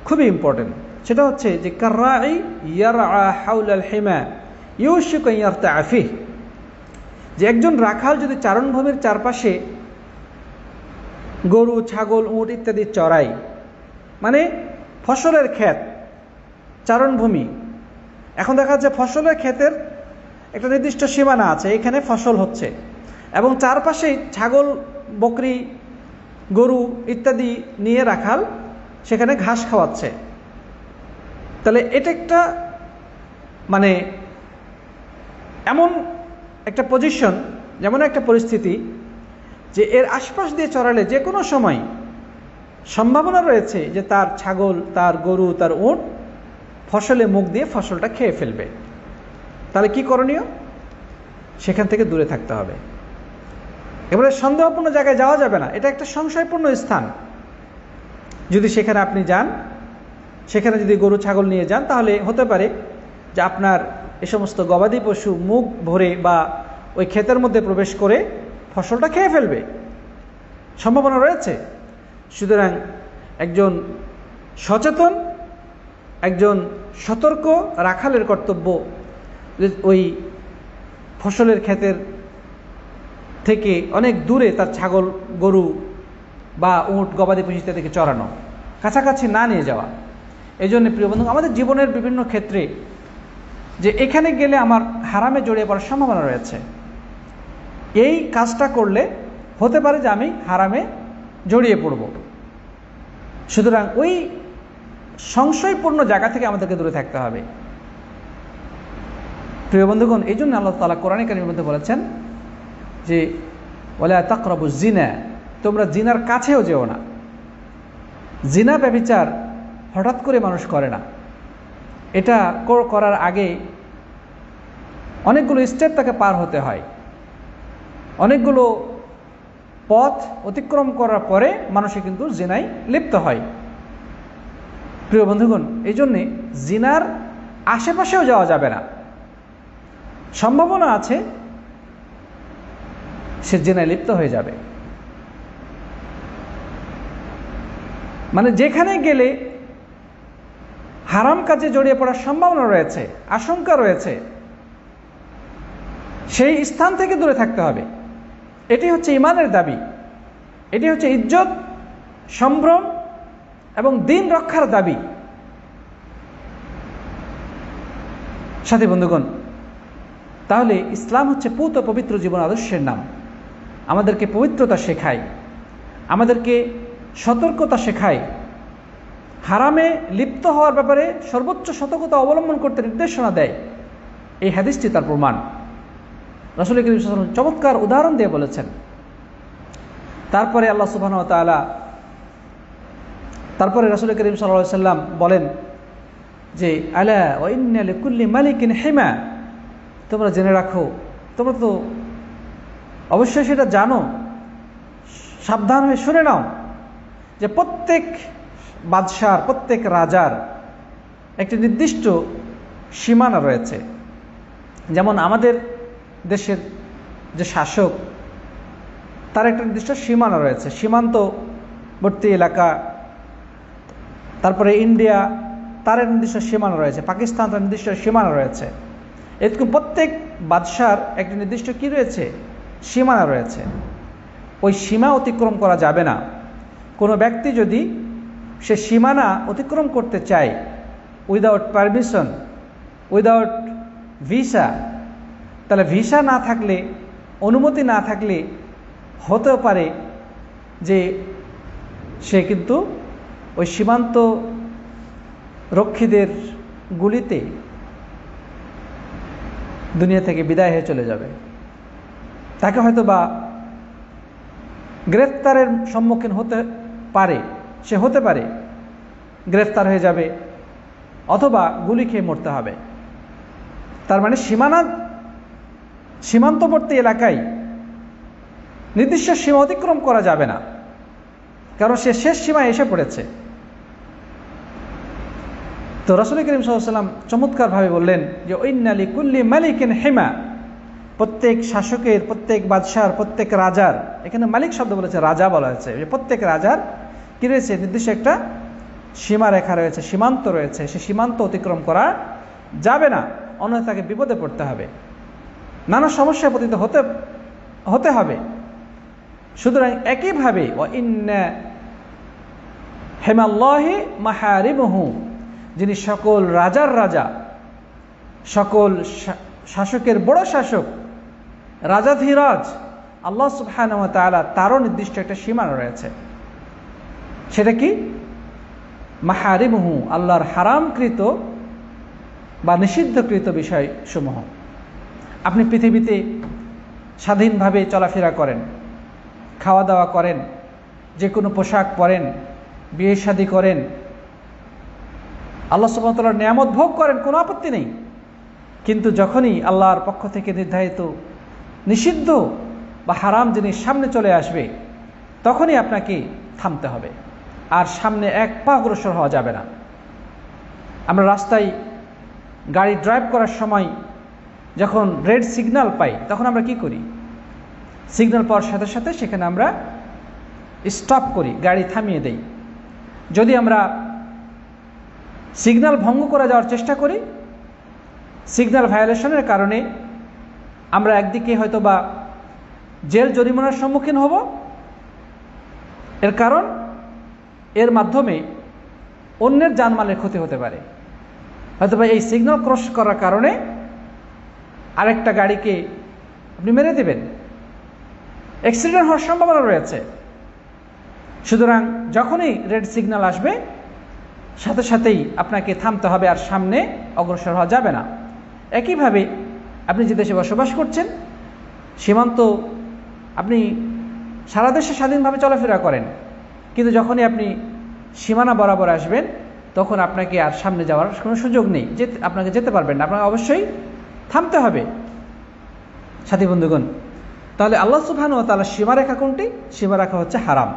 Speaker 1: খুবই ইম্পর্টেন্ট। সেটা হচ্ছে যে কাররাই ইয়ারআ হাওলাল হিমা ইউশিকু আন ইয়ারতাআ ফিহ, যে একজন রাখাল যদি চারণভূমির চারপাশে গরু, ছাগল, উট ইত্যাদি চড়ায়, মানে ফসলের ক্ষেত, চারণভূমি। এখন দেখা যাচ্ছে ফসলের ক্ষেতের একটা নির্দিষ্ট সীমানা আছে, এখানে ফসল হচ্ছে এবং চারপাশেই ছাগল, বকরি, গরু ইত্যাদি নিয়ে রাখাল সেখানে ঘাস খাওয়াচ্ছে। তাহলে এটা একটা মানে এমন একটা পজিশন, যেমন একটা পরিস্থিতি যে এর আশপাশ দিয়ে চড়ালে যে কোনো সময় সম্ভাবনা রয়েছে যে তার ছাগল, তার গরু, তার উট ফসলে মুখ দিয়ে ফসলটা খেয়ে ফেলবে। তাহলে কি করণীয়? সেখান থেকে দূরে থাকতে হবে। এবারে সন্দেহপূর্ণ জায়গায় যাওয়া যাবে না, এটা একটা সংশয়পূর্ণ স্থান। যদি সেখানে আপনি যান, সেখানে যদি গরু, ছাগল নিয়ে যান, তাহলে হতে পারে যে আপনার এ সমস্ত গবাদি পশু মুখ ভরে বা ওই ক্ষেতের মধ্যে প্রবেশ করে ফসলটা খেয়ে ফেলবে, সম্ভাবনা রয়েছে। সুতরাং একজন সচেতন, একজন সতর্ক রাখালের কর্তব্য ওই ফসলের ক্ষেতের থেকে অনেক দূরে তার ছাগল, গরু বা উট, গবাদি পশু ইত্যাদিকে চড়ানো, কাছাকাছি না নিয়ে যাওয়া। এই জন্য প্রিয় বন্ধু, আমাদের জীবনের বিভিন্ন ক্ষেত্রে যে এখানে গেলে আমার হারামে জড়িয়ে পড়ার সম্ভাবনা রয়েছে, এই কাজটা করলে হতে পারে যে আমি হারামে জড়িয়ে পড়ব। সুতরাং ওই সংশয়পূর্ণ জায়গা থেকে আমাদেরকে দূরে থাকতে হবে। প্রিয় বন্ধুগণ, এই জন্য আল্লাহ তাআলা কোরআনে কারীমের মধ্যে বলেছেন যে ওয়ালা তাকরাবুজ জিনা, তোমরা জিনার কাছেও যেও না। জিনা, ব্যভিচার হঠাৎ করে মানুষ করে না, এটা করার আগে অনেকগুলো স্টেপ তাকে পার হতে হয়, অনেকগুলো পথ অতিক্রম করার পরে মানুষে কিন্তু জিনায় লিপ্ত হয়। প্রিয় বন্ধুগণ, এই জন্যে জিনার আশেপাশেও যাওয়া যাবে না। সম্ভাবনা আছে সে জিনায় লিপ্ত হয়ে যাবে। মানে যেখানে গেলে হারাম কাজে জড়িয়ে পড়ার সম্ভাবনা রয়েছে, আশঙ্কা রয়েছে, সেই স্থান থেকে দূরে থাকতে হবে। এটি হচ্ছে ঈমানের দাবি, এটি হচ্ছে ইজ্জত, সম্ভ্রম এবং দিন রক্ষার দাবি। সাথী বন্ধুগণ, তাহলে ইসলাম হচ্ছে পূত পবিত্র জীবন আদর্শের নাম। আমাদেরকে পবিত্রতা শেখায়, আমাদেরকে সতর্কতা শেখায়, হারামে লিপ্ত হওয়ার ব্যাপারে সর্বোচ্চ সতর্কতা অবলম্বন করতে নির্দেশনা দেয়। এই হাদিসটি তার প্রমাণ। রাসূল করিম সাল্লাল্লাহু আলাইহি ওয়াসাল্লাম চমৎকার উদাহরণ দিয়ে বলেছেন। তারপরে আল্লাহ সুবহানাহু ওয়া তাআলা, তারপরে রাসূল করিম সাল্লাল্লাহু আলাইহি ওয়াসাল্লাম বলেন যে আলা ওয়া ইন্না লিকুল্লি মালিকিন হিমা, তোমরা জেনে রাখো, তোমরা তো অবশ্যই সেটা জানো, সাবধান হয়ে শুনে নাও যে প্রত্যেক বাদশার, প্রত্যেক রাজার একটি নির্দিষ্ট সীমানা রয়েছে। যেমন আমাদের দেশের যে শাসক, তার একটা নির্দিষ্ট সীমানা রয়েছে, সীমান্তবর্তী এলাকা। তারপরে ইন্ডিয়া, তার নির্দিষ্ট সীমানা রয়েছে, পাকিস্তান তার নির্দিষ্ট সীমানা রয়েছে। এরকম প্রত্যেক বাদশার একটি নির্দিষ্ট কি রয়েছে, সীমানা রয়েছে। ওই সীমা অতিক্রম করা যাবে না। কোনো ব্যক্তি যদি সে সীমানা অতিক্রম করতে চায় উইদাউট পারমিশন, উইদাউট ভিসা, তাহলে ভিসা না থাকলে, অনুমতি না থাকলে হতেও পারে যে সে কিন্তু ওই সীমান্ত রক্ষীদের গুলিতে দুনিয়া থেকে বিদায় হয়ে চলে যাবে। তাকে হয়তো বা গ্রেফতারের সম্মুখীন হতে পারে, সে হতে পারে গ্রেফতার হয়ে যাবে, অথবা গুলি খেয়ে মরতে হবে। তার মানে সীমান্তবর্তী এলাকায় নির্দিষ্ট সীমা অতিক্রম করা যাবে না, কারণ সে শেষ সীমায় এসে পড়েছে। তো রাসূল করিম সাল্লাল্লাহু আলাইহি ওয়াসাল্লাম চমৎকারভাবে বললেন যে ইন্না লিকুল্লি মালিকিন হিমা, প্রত্যেক শাসকের, প্রত্যেক বাদশার, প্রত্যেক রাজার, এখানে মালিক শব্দ বলেছে, রাজা বলা হয়েছে, প্রত্যেক রাজার কি রয়েছে, নির্দিষ্ট একটা সীমারেখা রয়েছে, সীমান্ত রয়েছে। সে সীমান্ত অতিক্রম করা যাবে না, অন্যথায় তাকে বিপদে পড়তে হবে, নানা সমস্যায় পতিত হতে হবে। সুতরাং একইভাবে ওয়া ইন্না হিমাল্লাহি মাহারিমুহু, যিনি সকল রাজার রাজা, সকল শাসকের বড় শাসক, রাজাধিরাজ আল্লাহ সুবহানাহু ওয়া তাআলা, তারও নির্দিষ্ট একটা সীমা রয়েছে। সেটা কি? মাহারিমুহু, আল্লাহর হারামকৃত বা নিষিদ্ধকৃত বিষয়সমূহ। আপনি পৃথিবীতে স্বাধীনভাবে চলাফেরা করেন, খাওয়া দাওয়া করেন, যে কোনো পোশাক পরেন, বিয়ে শাদী করেন, আল্লাহ সুবহানাহু ওয়া তাআলার নিয়ামত ভোগ করেন, কোনো আপত্তি নেই। কিন্তু যখনই আল্লাহর পক্ষ থেকে নির্ধারিত নিষিদ্ধ বা হারাম জিনিস সামনে চলে আসবে, তখনই আপনাকে থামতে হবে, আর সামনে এক পা অগ্রসর হওয়া যাবে না। আমরা রাস্তায় গাড়ি ড্রাইভ করার সময় যখন রেড সিগন্যাল পাই, তখন আমরা কি করি? সিগন্যাল পাওয়ার সাথে সাথে সেখানে আমরা স্টপ করি, গাড়ি থামিয়ে দেই। যদি আমরা সিগন্যাল ভঙ্গ করে যাওয়ার চেষ্টা করি, সিগন্যাল ভায়োলেশনের কারণে আমরা একদিকে হয়তো বা জেল জরিমানার সম্মুখীন হব, এর কারণ এর মাধ্যমে অন্যের জানমালের ক্ষতি হতে পারে। হয়তো বা এই সিগন্যাল ক্রস করার কারণে আরেকটা গাড়িকে আপনি মেরে দেবেন, অ্যাক্সিডেন্ট হওয়ার সম্ভাবনা রয়েছে। সুতরাং যখনই রেড সিগন্যাল আসবে, সাথে সাথেই আপনাকে থামতে হবে, আর সামনে অগ্রসর হওয়া যাবে না। একইভাবে আপনি যে দেশে বসবাস করছেন, সীমান্ত, আপনি সারা দেশে স্বাধীনভাবে চলাফেরা করেন, কিন্তু যখনই আপনি সীমানা বরাবর আসবেন, তখন আপনাকে আর সামনে যাওয়ার কোনো সুযোগ নেই, আপনাকে যেতে পারবেন না, আপনাকে অবশ্যই থামতে হবে। সাথী বন্ধুগণ, তাহলে আল্লাহ সুবহানাহু ওয়া তাআলা সীমারেখা কোনটি? সীমারেখা হচ্ছে হারাম।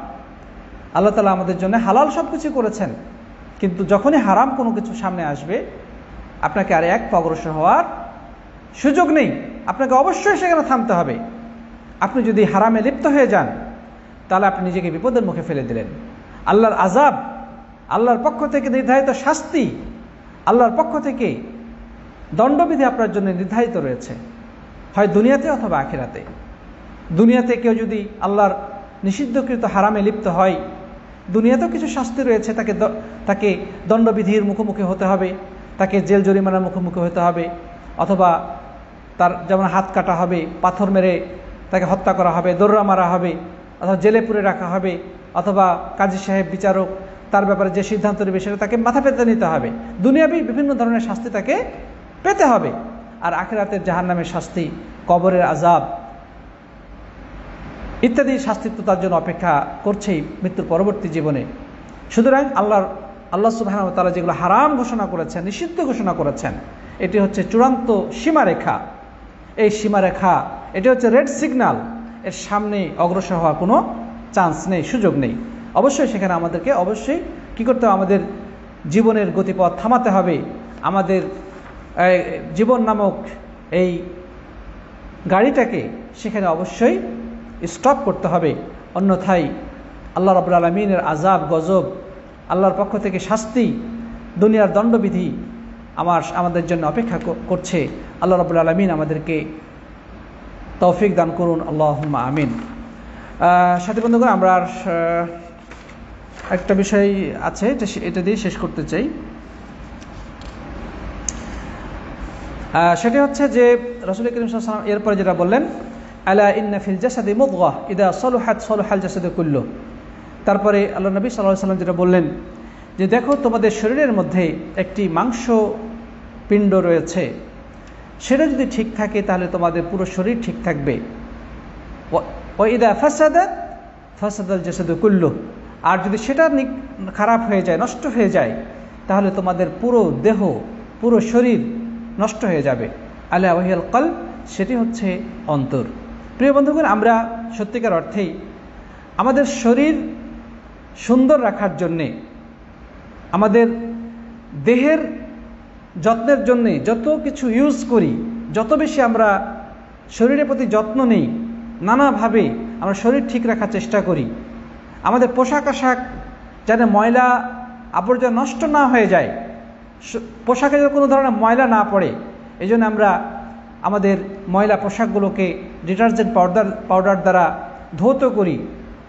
Speaker 1: আল্লাহ তাআলা আমাদের জন্য হালাল সব কিছু করেছেন, কিন্তু যখনই হারাম কোনো কিছু সামনে আসবে, আপনাকে আর এক পা অগ্রসর হওয়ার সুযোগ নেই, আপনাকে অবশ্যই সেখানে থামতে হবে। আপনি যদি হারামে লিপ্ত হয়ে যান, তাহলে আপনি নিজেকে বিপদের মুখে ফেলে দিলেন। আল্লাহর আযাব, আল্লাহর পক্ষ থেকে নির্ধারিত শাস্তি, আল্লাহর পক্ষ থেকে দণ্ডবিধি আপনার জন্য নির্ধারিত রয়েছে, হয় দুনিয়াতে অথবা আখিরাতে। দুনিয়াতে কেউ যদি আল্লাহর নিষিদ্ধকৃত হারামে লিপ্ত হয়, দুনিয়াতেও কিছু শাস্তি রয়েছে, তাকে দণ্ডবিধির মুখোমুখি হতে হবে, তাকে জেল জরিমানার মুখোমুখি হতে হবে, অথবা তার যেমন হাত কাটা হবে, পাথর মেরে তাকে হত্যা করা হবে, দৌড়া মারা হবে, অথবা জেলে পুরে রাখা হবে, অথবা কাজী সাহেব বিচারক তার ব্যাপারে যে সিদ্ধান্ত নেবে সেটা তাকে মাথা পেতে নিতে হবে। দুনিয়াবি বিভিন্ন ধরনের শাস্তি তাকে পেতে হবে। আর আখিরাতের জাহান্নামের শাস্তি, কবরের আযাব ইত্যাদি শাস্তি তো তার জন্য অপেক্ষা করছেই মৃত্যুর পরবর্তী জীবনে। সুতরাং আল্লাহ সুবহানাহু ওয়া তাআলা যেগুলো হারাম ঘোষণা করেছেন, নিষিদ্ধ ঘোষণা করেছেন, এটি হচ্ছে চূড়ান্ত সীমারেখা। এই সীমারেখা, এটি হচ্ছে রেড সিগন্যাল, এর সামনে অগ্রসর হওয়ার কোনো চান্স নেই, সুযোগ নেই। অবশ্যই সেখানে আমাদেরকে অবশ্যই কী করতে হবে? আমাদের জীবনের গতিপথ থামাতে হবে, আমাদের জীবন নামক এই গাড়িটাকে সেখানে অবশ্যই স্টপ করতে হবে। অন্যথায় আল্লাহ রাব্বুল আলামিনের আযাব, গজব, আল্লাহর পক্ষ থেকে শাস্তি, দুনিয়ার দণ্ডবিধি আমাদের জন্য অপেক্ষা করছে। আল্লাহ রাব্বুল আলামিন আমাদেরকে তৌফিক দান করুন, আল্লাহুম্মা আমিন। সাথী বন্ধুগণ, আমরা একটা বিষয় আছে, এটা দিয়ে শেষ করতে চাই। সেটা হচ্ছে যে রাসূল কারীম সাল্লাল্লাহু আলাইহি ওয়াসাল্লাম এরপরে যেটা বললেন, আলা ইন্না ফিল জাসাদি মুদগাহ ইযা সালুহাত সালুহাল জাসাদু কুল্লু। তারপরে আল্লাহ নবী সাল্লাল্লাহু আলাইহি ওয়াসাল্লাম যেটা বললেন যে দেখো তোমাদের শরীরের মধ্যে একটি মাংস পিণ্ড রয়েছে, সেটা যদি ঠিক থাকে তাহলে তোমাদের পুরো শরীর ঠিক থাকবে। ওয়াইদা ফাসাদাত ফাসাদাল জাসাদু কুল্লুহ, আর যদি সেটা খারাপ হয়ে যায়, নষ্ট হয়ে যায়, তাহলে তোমাদের পুরো দেহ, পুরো শরীর নষ্ট হয়ে যাবে। আলা ওয়াহিয়াল কলব, সেটি হচ্ছে অন্তর। প্রিয় বন্ধুগণ, আমরা সত্যিকার অর্থেই আমাদের শরীর সুন্দর রাখার জন্যে, আমাদের দেহের যত্নের জন্যে যত কিছু ইউজ করি, যত বেশি আমরা শরীরের প্রতি যত্ন নেই, নানাভাবে আমরা শরীর ঠিক রাখার চেষ্টা করি, আমাদের পোশাক আশাক যেন ময়লা আবর্জনা নষ্ট না হয়ে যায়, পোশাকে যেন কোনো ধরনের ময়লা না পড়ে, এই জন্য আমরা আমাদের ময়লা পোশাকগুলোকে ডিটারজেন্ট পাউডার দ্বারা ধৌত করি,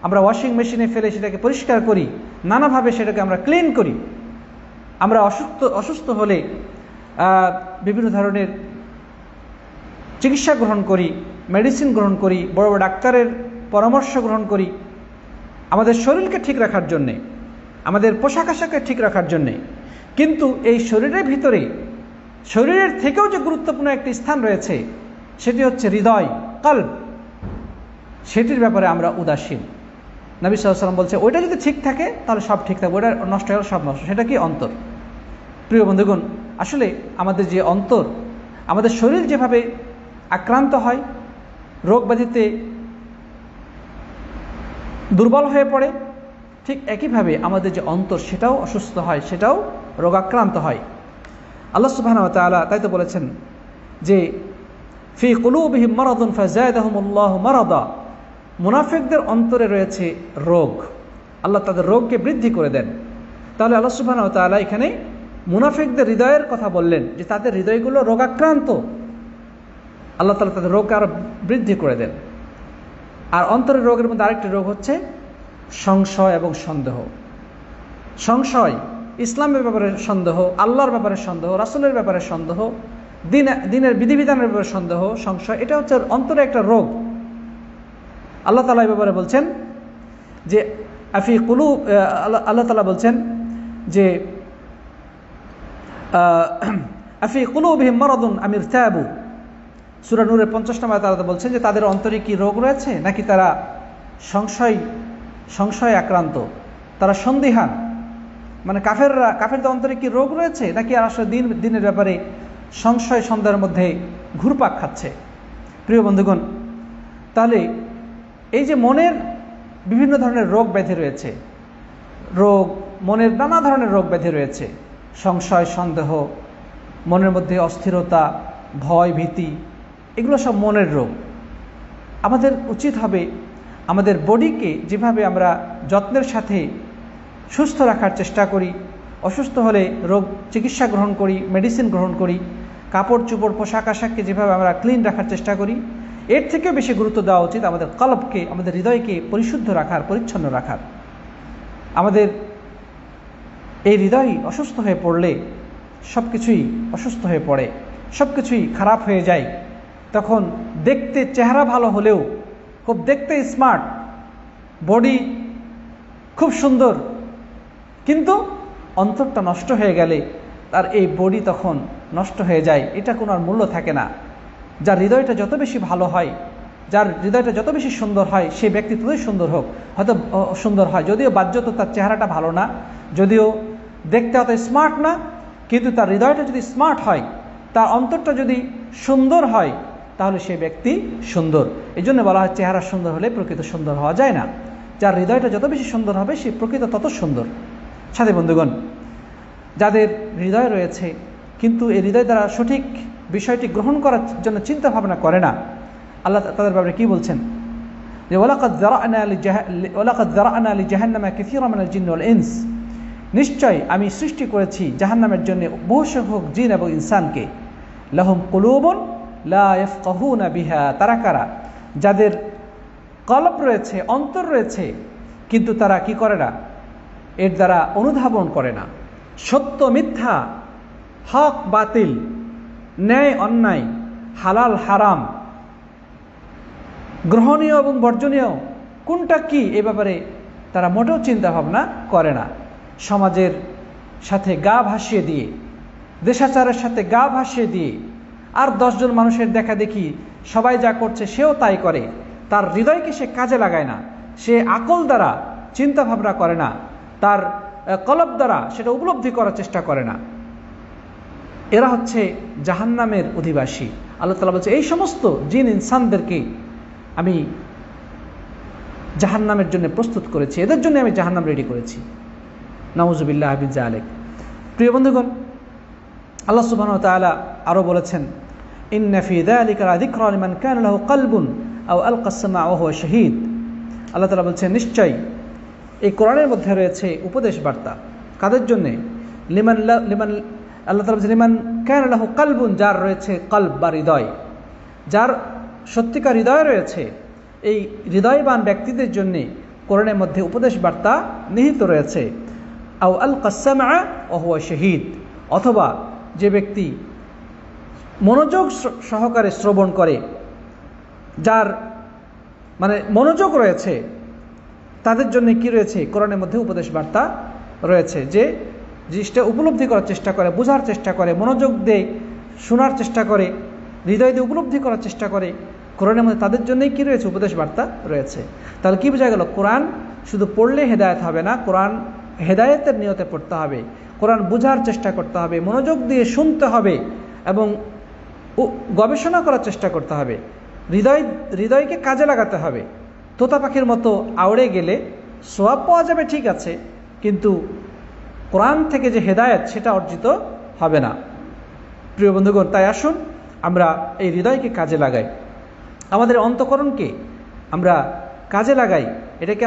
Speaker 1: আমরা ওয়াশিং মেশিনে ফেলে সেটাকে পরিষ্কার করি, নানাভাবে সেটাকে আমরা ক্লিন করি। আমরা অসুস্থ হলে বিভিন্ন ধরনের চিকিৎসা গ্রহণ করি, মেডিসিন গ্রহণ করি, বড় বড় ডাক্তারের পরামর্শ গ্রহণ করি আমাদের শরীরকে ঠিক রাখার জন্যে, আমাদের পোশাক আশাককে ঠিক রাখার জন্যে। কিন্তু এই শরীরের ভিতরে, শরীরের থেকেও যে গুরুত্বপূর্ণ একটি স্থান রয়েছে, সেটি হচ্ছে হৃদয়, কলব। সেটির ব্যাপারে আমরা উদাসীন। নবী সাল্লাল্লাহু আলাইহি ওয়াসাল্লাম বলছে, ওইটা যদি ঠিক থাকে তাহলে সব ঠিক থাকবে, ওইটা নষ্ট হয়ে গেলে সব নষ্ট। সেটা কি? অন্তর। প্রিয় বন্ধুগণ, আসলে আমাদের যে অন্তর, আমাদের শরীর যেভাবে আক্রান্ত হয়, রোগ ব্যাধিতে দুর্বল হয়ে পড়ে, ঠিক একইভাবে আমাদের যে অন্তর, সেটাও অসুস্থ হয়, সেটাও রোগাক্রান্ত হয়। আল্লাহ সুবহানাহু ওয়া তাআলা তাই তো বলেছেন যে ফি কুলুবিহিম মারাদুন ফাযাদাহুমুল্লাহু মারাদা, মুনাফিকদের অন্তরে রয়েছে রোগ, আল্লাহ তাদের রোগকে বৃদ্ধি করে দেন। তাহলে আল্লাহ সুবহানাহু ওয়া তাআলা এখানে মুনাফিকদের হৃদয়ের কথা বললেন যে তাদের হৃদয়গুলো রোগাক্রান্ত, আল্লাহ তাআলা তাদের রোগকে আরো বৃদ্ধি করে দেন। আর অন্তরের রোগের মধ্যে আরেকটি রোগ হচ্ছে সংশয় এবং সন্দেহ। সংশয়, ইসলামের ব্যাপারে সন্দেহ, আল্লাহর ব্যাপারে সন্দেহ, রাসূলের ব্যাপারে সন্দেহ, দিনের বিধিবিধানের ব্যাপারে সন্দেহ, সংশয়, এটা হচ্ছে অন্তরে একটা রোগ। আল্লাহ তাআলা এই ব্যাপারে বলছেন যে আফি কুলুব, আল্লাহ তাআলা বলছেন যে আফি কুলুবিহিম মারাদুন আম ইরতাবু, সূরা নূরের 50 নম্বর আয়াতে বলছেন যে তাদের অন্তরে কি রোগ রয়েছে, নাকি তারা সংশয় আক্রান্ত, তারা সন্দিহান। মানে কাফেরদের অন্তরে কি রোগ রয়েছে, নাকি আর আসলে দিনের ব্যাপারে সংশয় সন্দেহের মধ্যে ঘুরপাক খাচ্ছে। প্রিয় বন্ধুগণ, তাহলে এই যে মনের বিভিন্ন ধরনের রোগ ব্যাধি রয়েছে, মনের নানা ধরনের রোগ ব্যাধি রয়েছে, সংশয় সন্দেহ, মনের মধ্যে অস্থিরতা, ভয় ভীতি, এগুলো সব মনের রোগ। আমাদের উচিত হবে আমাদের বডিকে যেভাবে আমরা যত্নের সাথে সুস্থ রাখার চেষ্টা করি, অসুস্থ হলে রোগ চিকিৎসা গ্রহণ করি, মেডিসিন গ্রহণ করি, কাপড় চোপড় পোশাক আশাককে যেভাবে আমরা ক্লিন রাখার চেষ্টা করি, এর থেকেও বেশি গুরুত্ব দেওয়া উচিত আমাদের কলবকে, আমাদের হৃদয়কে পরিশুদ্ধ রাখার, পরিচ্ছন্ন রাখার। আমাদের এই হৃদয় অসুস্থ হয়ে পড়লে সব কিছুই অসুস্থ হয়ে পড়ে, সব কিছুই খারাপ হয়ে যায়। তখন দেখতে চেহারা ভালো হলেও, খুব দেখতে স্মার্ট, বডি খুব সুন্দর, কিন্তু অন্তরটা নষ্ট হয়ে গেলে তার এই বডি তখন নষ্ট হয়ে যায়, এটা কোনো আর মূল্য থাকে না। যার হৃদয়টা যত বেশি ভালো হয়, যার হৃদয়টা যত বেশি সুন্দর হয়, সেই ব্যক্তি ততই সুন্দর হোক, হয়তো সুন্দর হয়, যদিও বাহ্যত তার চেহারাটা ভালো না, যদিও দেখতে অত স্মার্ট না, কিন্তু তার হৃদয়টা যদি স্মার্ট হয়, তার অন্তরটা যদি সুন্দর হয়, তাহলে সেই ব্যক্তি সুন্দর। এই জন্য বলা হয় চেহারা সুন্দর হলে প্রকৃত সুন্দর হওয়া যায় না। যার হৃদয়টা যত বেশি সুন্দর হবে, সে প্রকৃত তত সুন্দর। সাথী বন্ধুগণ, যাদের হৃদয় রয়েছে কিন্তু এই হৃদয় দ্বারা সঠিক বিষয়টি গ্রহণ করার জন্য চিন্তা ভাবনা করে না, আল্লাহ তাদের ব্যাপারে কি বলছেন যে ওয়ালাকাদ যারা'না লিজাহান্নামা কাসীরাম মিনাল জিন্নি ওয়াল ইনস, নিশ্চয় আমি সৃষ্টি করেছি জাহান্নামের জন্য বহু সংখ্যক জিন এবং ইনসানকে। লাহুম কুলুবুন লা ইয়াফকাহুনা বিহা, তারা কারা? যাদের কলব রয়েছে, অন্তর রয়েছে, কিন্তু তারা কি করে না? এর দ্বারা অনুধাবন করে না। সত্য মিথ্যা, হক বাতিল, ন্যায় অন্যায়, হালাল হারাম, গ্রহণীয় এবং বর্জনীয় কোনটা কি, এ ব্যাপারে তারা মোটেও চিন্তা ভাবনা করে না। সমাজের সাথে গা ভাসিয়ে দিয়ে, দেশাচারের সাথে গা ভাসিয়ে দিয়ে, আর 10 জন মানুষের দেখা দেখি সবাই যা করছে সেও তাই করে, তার হৃদয়কে সে কাজে লাগায় না, সে আকল দ্বারা চিন্তা ভাবনা করে না, তার কলব দ্বারা সেটা উপলব্ধি করার চেষ্টা করে না, এরা হচ্ছে জাহান্নামের অধিবাসী। আল্লাহ তাআলা বলছে এই সমস্ত জিন ইনসানদেরকে আমি জাহান্নামের জন্য প্রস্তুত করেছি, এদের জন্য আমি জাহান্নাম রেডি করেছি। নাউযুবিল্লাহি মিন যালিক। প্রিয় বন্ধুগণ, আল্লাহ সুবহানাহু ওয়া তাআলা আরো বলেছেন, ইন্না ফি যালিকা লাযিকরা লিমান কানা লাহু কলবুন আও আলকা আস-সামআ ওয়া হুয়া শাহীদ। আল্লাহ তাআলা বলছেন নিশ্চয়ই এই কোরআনের মধ্যে রয়েছে উপদেশ বার্তা। কাদের জন্য? লিমান আল্লাহ তাআলা বলছেন লিমান কানা লাহু কলবুন, যার রয়েছে কলব বা হৃদয়, যার সত্যিকার হৃদয় রয়েছে, এই হৃদয়বান ব্যক্তিদের জন্য কোরআনের মধ্যে উপদেশ বার্তা নিহিত রয়েছে। আও আলকা আস-সামআ ওয়া হুয়া শাহীদ, অথবা যে ব্যক্তি মনোযোগ সহকারে শ্রবণ করে, যার মানে মনোযোগ রয়েছে, তাদের জন্য কি রয়েছে? কোরআনের মধ্যে উপদেশ বার্তা রয়েছে। যে জিনিসটা উপলব্ধি করার চেষ্টা করে, বোঝার চেষ্টা করে, মনোযোগ দিয়ে শোনার চেষ্টা করে, হৃদয় দিয়ে উপলব্ধি করার চেষ্টা করে, কোরআনের মধ্যে তাদের জন্যই কি রয়েছে? উপদেশ বার্তা রয়েছে। তাহলে কি বোঝা গেল? কোরআন শুধু পড়লে হেদায়েত হবে না, কোরআন হেদায়েতের নিয়তে পড়তে হবে, কোরআন বোঝার চেষ্টা করতে হবে, মনোযোগ দিয়ে শুনতে হবে এবং গবেষণা করার চেষ্টা করতে হবে, হৃদয়কে কাজে লাগাতে হবে। তোতা পাখির মতো আউড়ে গেলে সোয়াব পাওয়া যাবে ঠিক আছে, কিন্তু কোরআন থেকে যে হেদায়েত সেটা অর্জিত হবে না। প্রিয় বন্ধুগণ, তাই আসুন আমরা এই হৃদয়কে কাজে লাগাই, আমাদের অন্তঃকরণকে আমরা কাজে লাগাই, এটাকে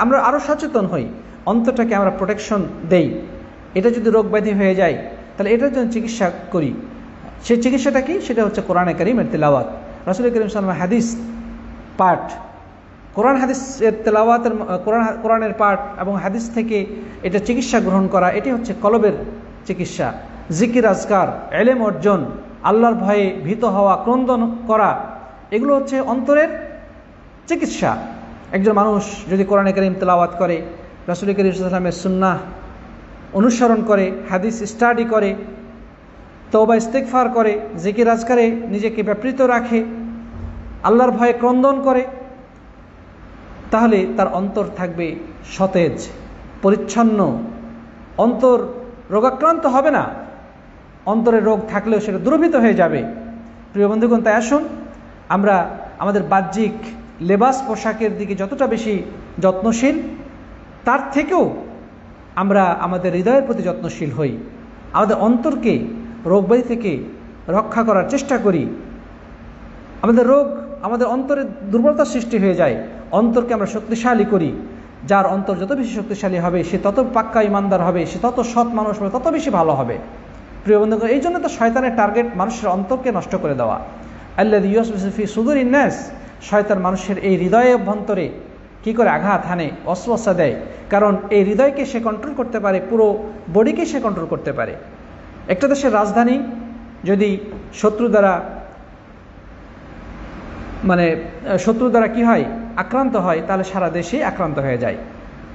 Speaker 1: আমরা আরও সচেতন হই, অন্তরটাকে আমরা প্রোটেকশন দেই। এটা যদি রোগ ব্যাধি হয়ে যায় তাহলে এটার জন্য চিকিৎসা করি। সেই চিকিৎসাটা কি? সেটা হচ্ছে কোরআনে কারীমের তেলাওয়াত, রাসূল করিম সাল্লাল্লাহু আলাইহি ওয়াসাল্লামের হাদিস পাঠ, কোরআন হাদিসের তেলাওয়াতের কোরআনের পাঠ এবং হাদিস থেকে এটা চিকিৎসা গ্রহণ করা, এটি হচ্ছে কলবের চিকিৎসা। জিকির, আজকার, ইলম অর্জন, আল্লাহর ভয়ে ভীত হওয়া, ক্রন্দন করা, এগুলো হচ্ছে অন্তরের চিকিৎসা। একজন মানুষ যদি কোরআনে কারীম তেলাওয়াত করে, রাসূল করিম সাল্লাল্লাহু আলাইহি ওয়াসাল্লামের সুন্নাহ অনুসরণ করে, হাদিস স্টাডি করে, তওবা ইস্তেগফার করে, জিকির আজকারে নিজেকে ব্যাপৃত রাখে, আল্লাহর ভয়ে ক্রন্দন করে, তাহলে তার অন্তর থাকবে সতেজ, পরিচ্ছন্ন, অন্তর রোগাক্রান্ত হবে না, অন্তরে রোগ থাকলেও সেটা দূরীভূত হয়ে যাবে। প্রিয় বন্ধুগণ, তাই আসুন আমরা আমাদের বাহ্যিক লেবাস পোশাকের দিকে যতটা বেশি যত্নশীল, তার থেকেও আমরা আমাদের হৃদয়ের প্রতি যত্নশীল হই, আমাদের অন্তরকে রোগব্যাধি থেকে রক্ষা করার চেষ্টা করি। আমাদের অন্তরে দুর্বলতার সৃষ্টি হয়ে যায়, অন্তরকে আমরা শক্তিশালী করি। যার অন্তর যত বেশি শক্তিশালী হবে সে তত পাক্কা ইমানদার হবে, সে তত সৎ মানুষ হবে, তত বেশি ভালো হবে। প্রিয় বন্ধুগণ, এই জন্য তো শয়তানের টার্গেট মানুষের অন্তরকে নষ্ট করে দেওয়া। আল্লাযী ইউসবিসু ফি সুদুরিন নাস, শয়তান মানুষের এই হৃদয়ে অভ্যন্তরে কি করে আঘাত হানে, ওয়াসওয়াসা দেয়। কারণ এই হৃদয়কে সে কন্ট্রোল করতে পারে, পুরো বডিকে সে কন্ট্রোল করতে পারে। একটা দেশের রাজধানী যদি শত্রু দ্বারা কি হয়, আক্রান্ত হয়, তাহলে সারা দেশে আক্রান্ত হয়ে যায়।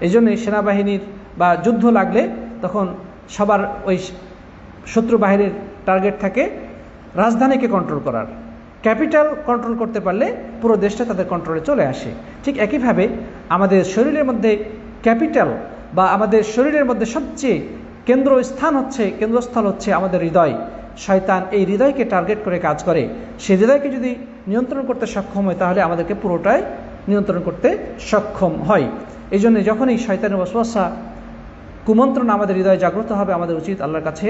Speaker 1: এই জন্যই সেনাবাহিনীর বা যুদ্ধ লাগলে তখন সবার ওই শত্রু বাহিনীর টার্গেট থাকে রাজধানীকে কন্ট্রোল করার। ক্যাপিটাল কন্ট্রোল করতে পারলে পুরো দেশটা তাদের কন্ট্রোলে চলে আসে। ঠিক একইভাবে আমাদের শরীরের মধ্যে ক্যাপিটাল বা আমাদের শরীরের মধ্যে সবচেয়ে কেন্দ্রস্থল হচ্ছে আমাদের হৃদয়। শয়তান এই হৃদয়কে টার্গেট করে কাজ করে। সেই হৃদয়কে যদি নিয়ন্ত্রণ করতে সক্ষম হয় তাহলে আমাদেরকে পুরোটাই নিয়ন্ত্রণ করতে সক্ষম হয়। এই জন্য যখনই শয়তানের ওয়াসওয়াসা, কুমন্ত্রণা আমাদের হৃদয়ে জাগ্রত হবে, আমাদের উচিত আল্লাহর কাছে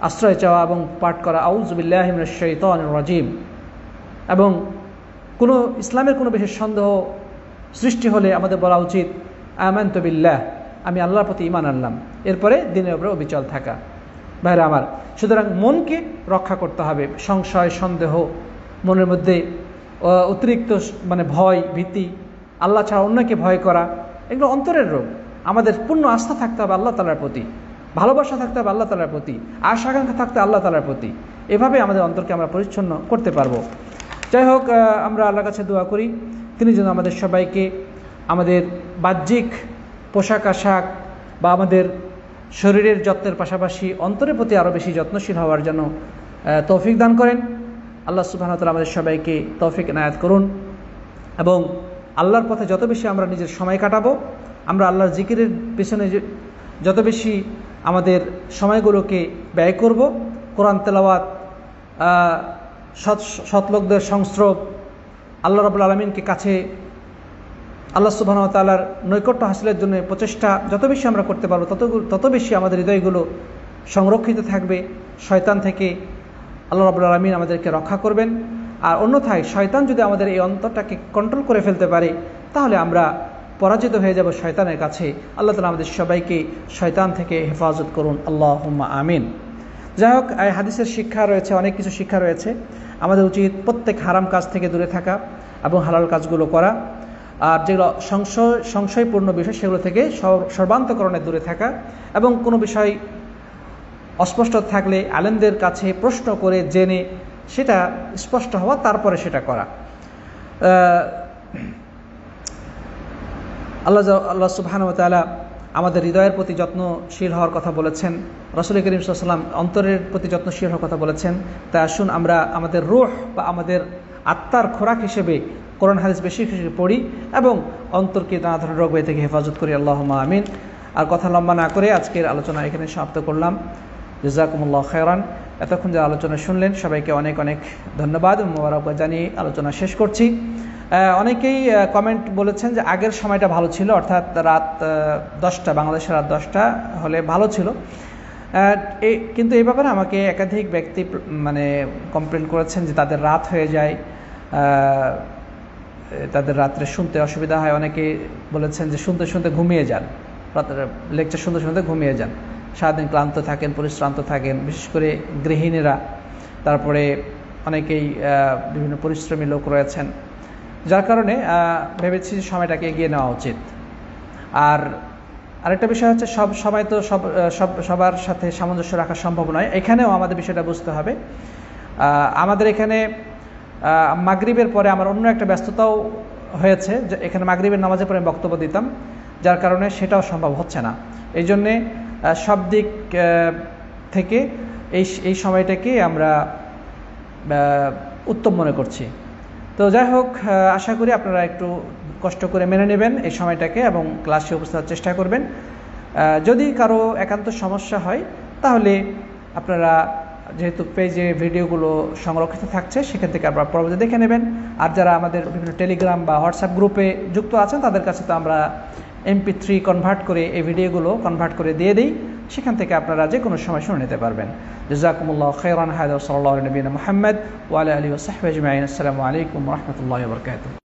Speaker 1: আশ্রয় চাওয়া এবং পাঠ করা আউযু বিল্লাহি মিনাশ শাইতানির রাজিম। এবং ইসলামের কোনো বিশেষ সন্দেহ সৃষ্টি হলে আমাদের বলা উচিত আমানতু বিল্লাহ, আমি আল্লাহর প্রতি ঈমান আনলাম, এরপরে দিনের উপরে অবিচল থাকা। ভাইরা আমার, সুতরাং মনকে রক্ষা করতে হবে। সংশয়, সন্দেহ, মনের মধ্যে অতিরিক্ত ভয়, ভীতি, আল্লাহ ছাড়া অন্যকে ভয় করা, এগুলো অন্তরের রোগ। আমাদের পূর্ণ আস্থা থাকতে হবে আল্লাহ তাআলার প্রতি, ভালোবাসা থাকতে হবে আল্লাহ তাআলার প্রতি, আশা আকাঙ্ক্ষা থাকতে আল্লাহ তাআলার প্রতি। এভাবে আমাদের অন্তরকে আমরা পরিচ্ছন্ন করতে পারবো। যাই হোক, আমরা আল্লাহর কাছে দোয়া করি তিনি যেন আমাদের সবাইকে আমাদের বাহ্যিক পোশাক আশাক বা আমাদের শরীরের যত্নের পাশাপাশি অন্তরের প্রতি আরও বেশি যত্নশীল হওয়ার জন্য তৌফিক দান করেন। আল্লাহ সুবহানাহু ওয়া তাআলা আমাদের সবাইকে তৌফিক এনায়েত করুন এবং আল্লাহর পথে যত বেশি আমরা নিজের সময় কাটাবো, আমরা আল্লাহর জিকিরের পেছনে যত বেশি আমাদের সময়গুলোকে ব্যয় করব, কোরআন তেলাওয়াত, সৎলোকদের সংস্রব, আল্লাহ রাব্বুল আলামিনকে কাছে আল্লাহ সুবহানাহু ওয়া তাআলার নৈকট্য হাসিলের জন্য প্রচেষ্টা যত বেশি আমরা করতে পারবো তত বেশি আমাদের হৃদয়গুলো সংরক্ষিত থাকবে শয়তান থেকে। আল্লাহ রাব্বুল আলামিন আমাদেরকে রক্ষা করবেন। আর অন্যথায় শয়তান যদি আমাদের এই অন্তরটাকে কন্ট্রোল করে ফেলতে পারে, তাহলে আমরা পরাজিত হয়ে যাব শয়তানের কাছে। আল্লাহ তাআলা আমাদের সবাইকে শয়তান থেকে হেফাজত করুন, আল্লাহুম্মা আমিন। যাই হোক, এই হাদিসের শিক্ষা রয়েছে, অনেক কিছু শিক্ষা রয়েছে। আমাদের উচিত প্রত্যেক হারাম কাজ থেকে দূরে থাকা এবং হালাল কাজগুলো করা, আর যেগুলো সংশয়পূর্ণ বিষয় সেগুলো থেকে সর্বান্তকরণে দূরে থাকা, এবং কোনো বিষয় অস্পষ্ট থাকলে আলেমদের কাছে প্রশ্ন করে জেনে সেটা স্পষ্ট হওয়া, তারপরে সেটা করা। আল্লাহ সুবহানাহু ওয়া তাআলা আমাদের হৃদয়ের প্রতি যত্নশীল হওয়ার কথা বলেছেন, রাসূল করিম সাল্লাল্লাহু আলাইহি ওয়াসাল্লাম অন্তরের প্রতি যত্নশীল হওয়ার কথা বলেছেন। তাই আসুন আমরা আমাদের রূহ বা আমাদের আত্মার খোরাক হিসেবে কোরআন হাদিস বেশি বেশি পড়ি এবং অন্তরকে নানা ধরনের রোগ থেকে হেফাজত করি, আল্লাহুম্মা আমিন। আর কথা লম্বা না করে আজকের আলোচনা এখানে সমাপ্ত করলাম। জাযাকুমুল্লাহু খায়রান। এতক্ষণ যে আলোচনা শুনলেন সবাইকে অনেক অনেক ধন্যবাদ এবং মোবারকবাদ জানিয়ে আলোচনা শেষ করছি। অনেকেই কমেন্ট বলেছেন যে আগের সময়টা ভালো ছিল, অর্থাৎ রাত 10টা, বাংলাদেশের রাত 10টা হলে ভালো ছিল। কিন্তু এই ব্যাপারে আমাকে একাধিক ব্যক্তি কমপ্লেন করেছেন যে তাদের রাত হয়ে যায়, তাদের রাত্রে শুনতে অসুবিধা হয়। অনেকে বলেছেন যে শুনতে শুনতে ঘুমিয়ে যান, রাতের লেকচার শুনতে শুনতে ঘুমিয়ে যান, সারাদিন ক্লান্ত থাকেন, পরিশ্রান্ত থাকেন, বিশেষ করে গৃহিণীরা, তারপরে অনেকেই বিভিন্ন পরিশ্রমী লোক রয়েছেন, যার কারণে ভেবেছি যে সময়টাকে এগিয়ে নেওয়া উচিত। আর আরেকটা বিষয় হচ্ছে সব সময় তো সবার সাথে সামঞ্জস্য রাখা সম্ভব নয়। এখানেও আমাদের বিষয়টা বুঝতে হবে। আমাদের এখানে মাগরিবের পরে আমার অন্য একটা ব্যস্ততাও হয়েছে, যে এখানে মাগরিবের নামাজের পরে বক্তব্য দিতাম, যার কারণে সেটাও সম্ভব হচ্ছে না। এই জন্যে সব দিক থেকে এই সময়টাকে আমরা উত্তম মনে করছি। তো যাই হোক, আশা করি আপনারা একটু কষ্ট করে মেনে নেবেন এই সময়টাকে এবং ক্লাসে উপস্থিত চেষ্টা করবেন। যদি কারো একান্ত সমস্যা হয় তাহলে আপনারা, যেহেতু পেজে ভিডিওগুলো সংরক্ষিত থাকছে, সেখান থেকে আপনারা পরবর্তী দেখে নেবেন। আর যারা আমাদের বিভিন্ন টেলিগ্রাম বা হোয়াটসঅ্যাপ গ্রুপে যুক্ত আছেন তাদের কাছে তো আমরা MP3 কনভার্ট করে এই ভিডিওগুলো কনভার্ট করে দিয়ে দিই, সেখান থেকে আপনারা যে কোনো সময় শুনে নিতে পারবেন। জাযাকুমুল্লাহু খায়রান। হাদা সাল্লাল্লাহু আলা নবিয়িনা মুহাম্মদ ওয়া আলা আলিহি ওয়া সাহবিহি আজমাইন। আসসালামু আলাইকুম ওয়া রাহমাতুল্লাহি ওয়া বারাকাতুহু।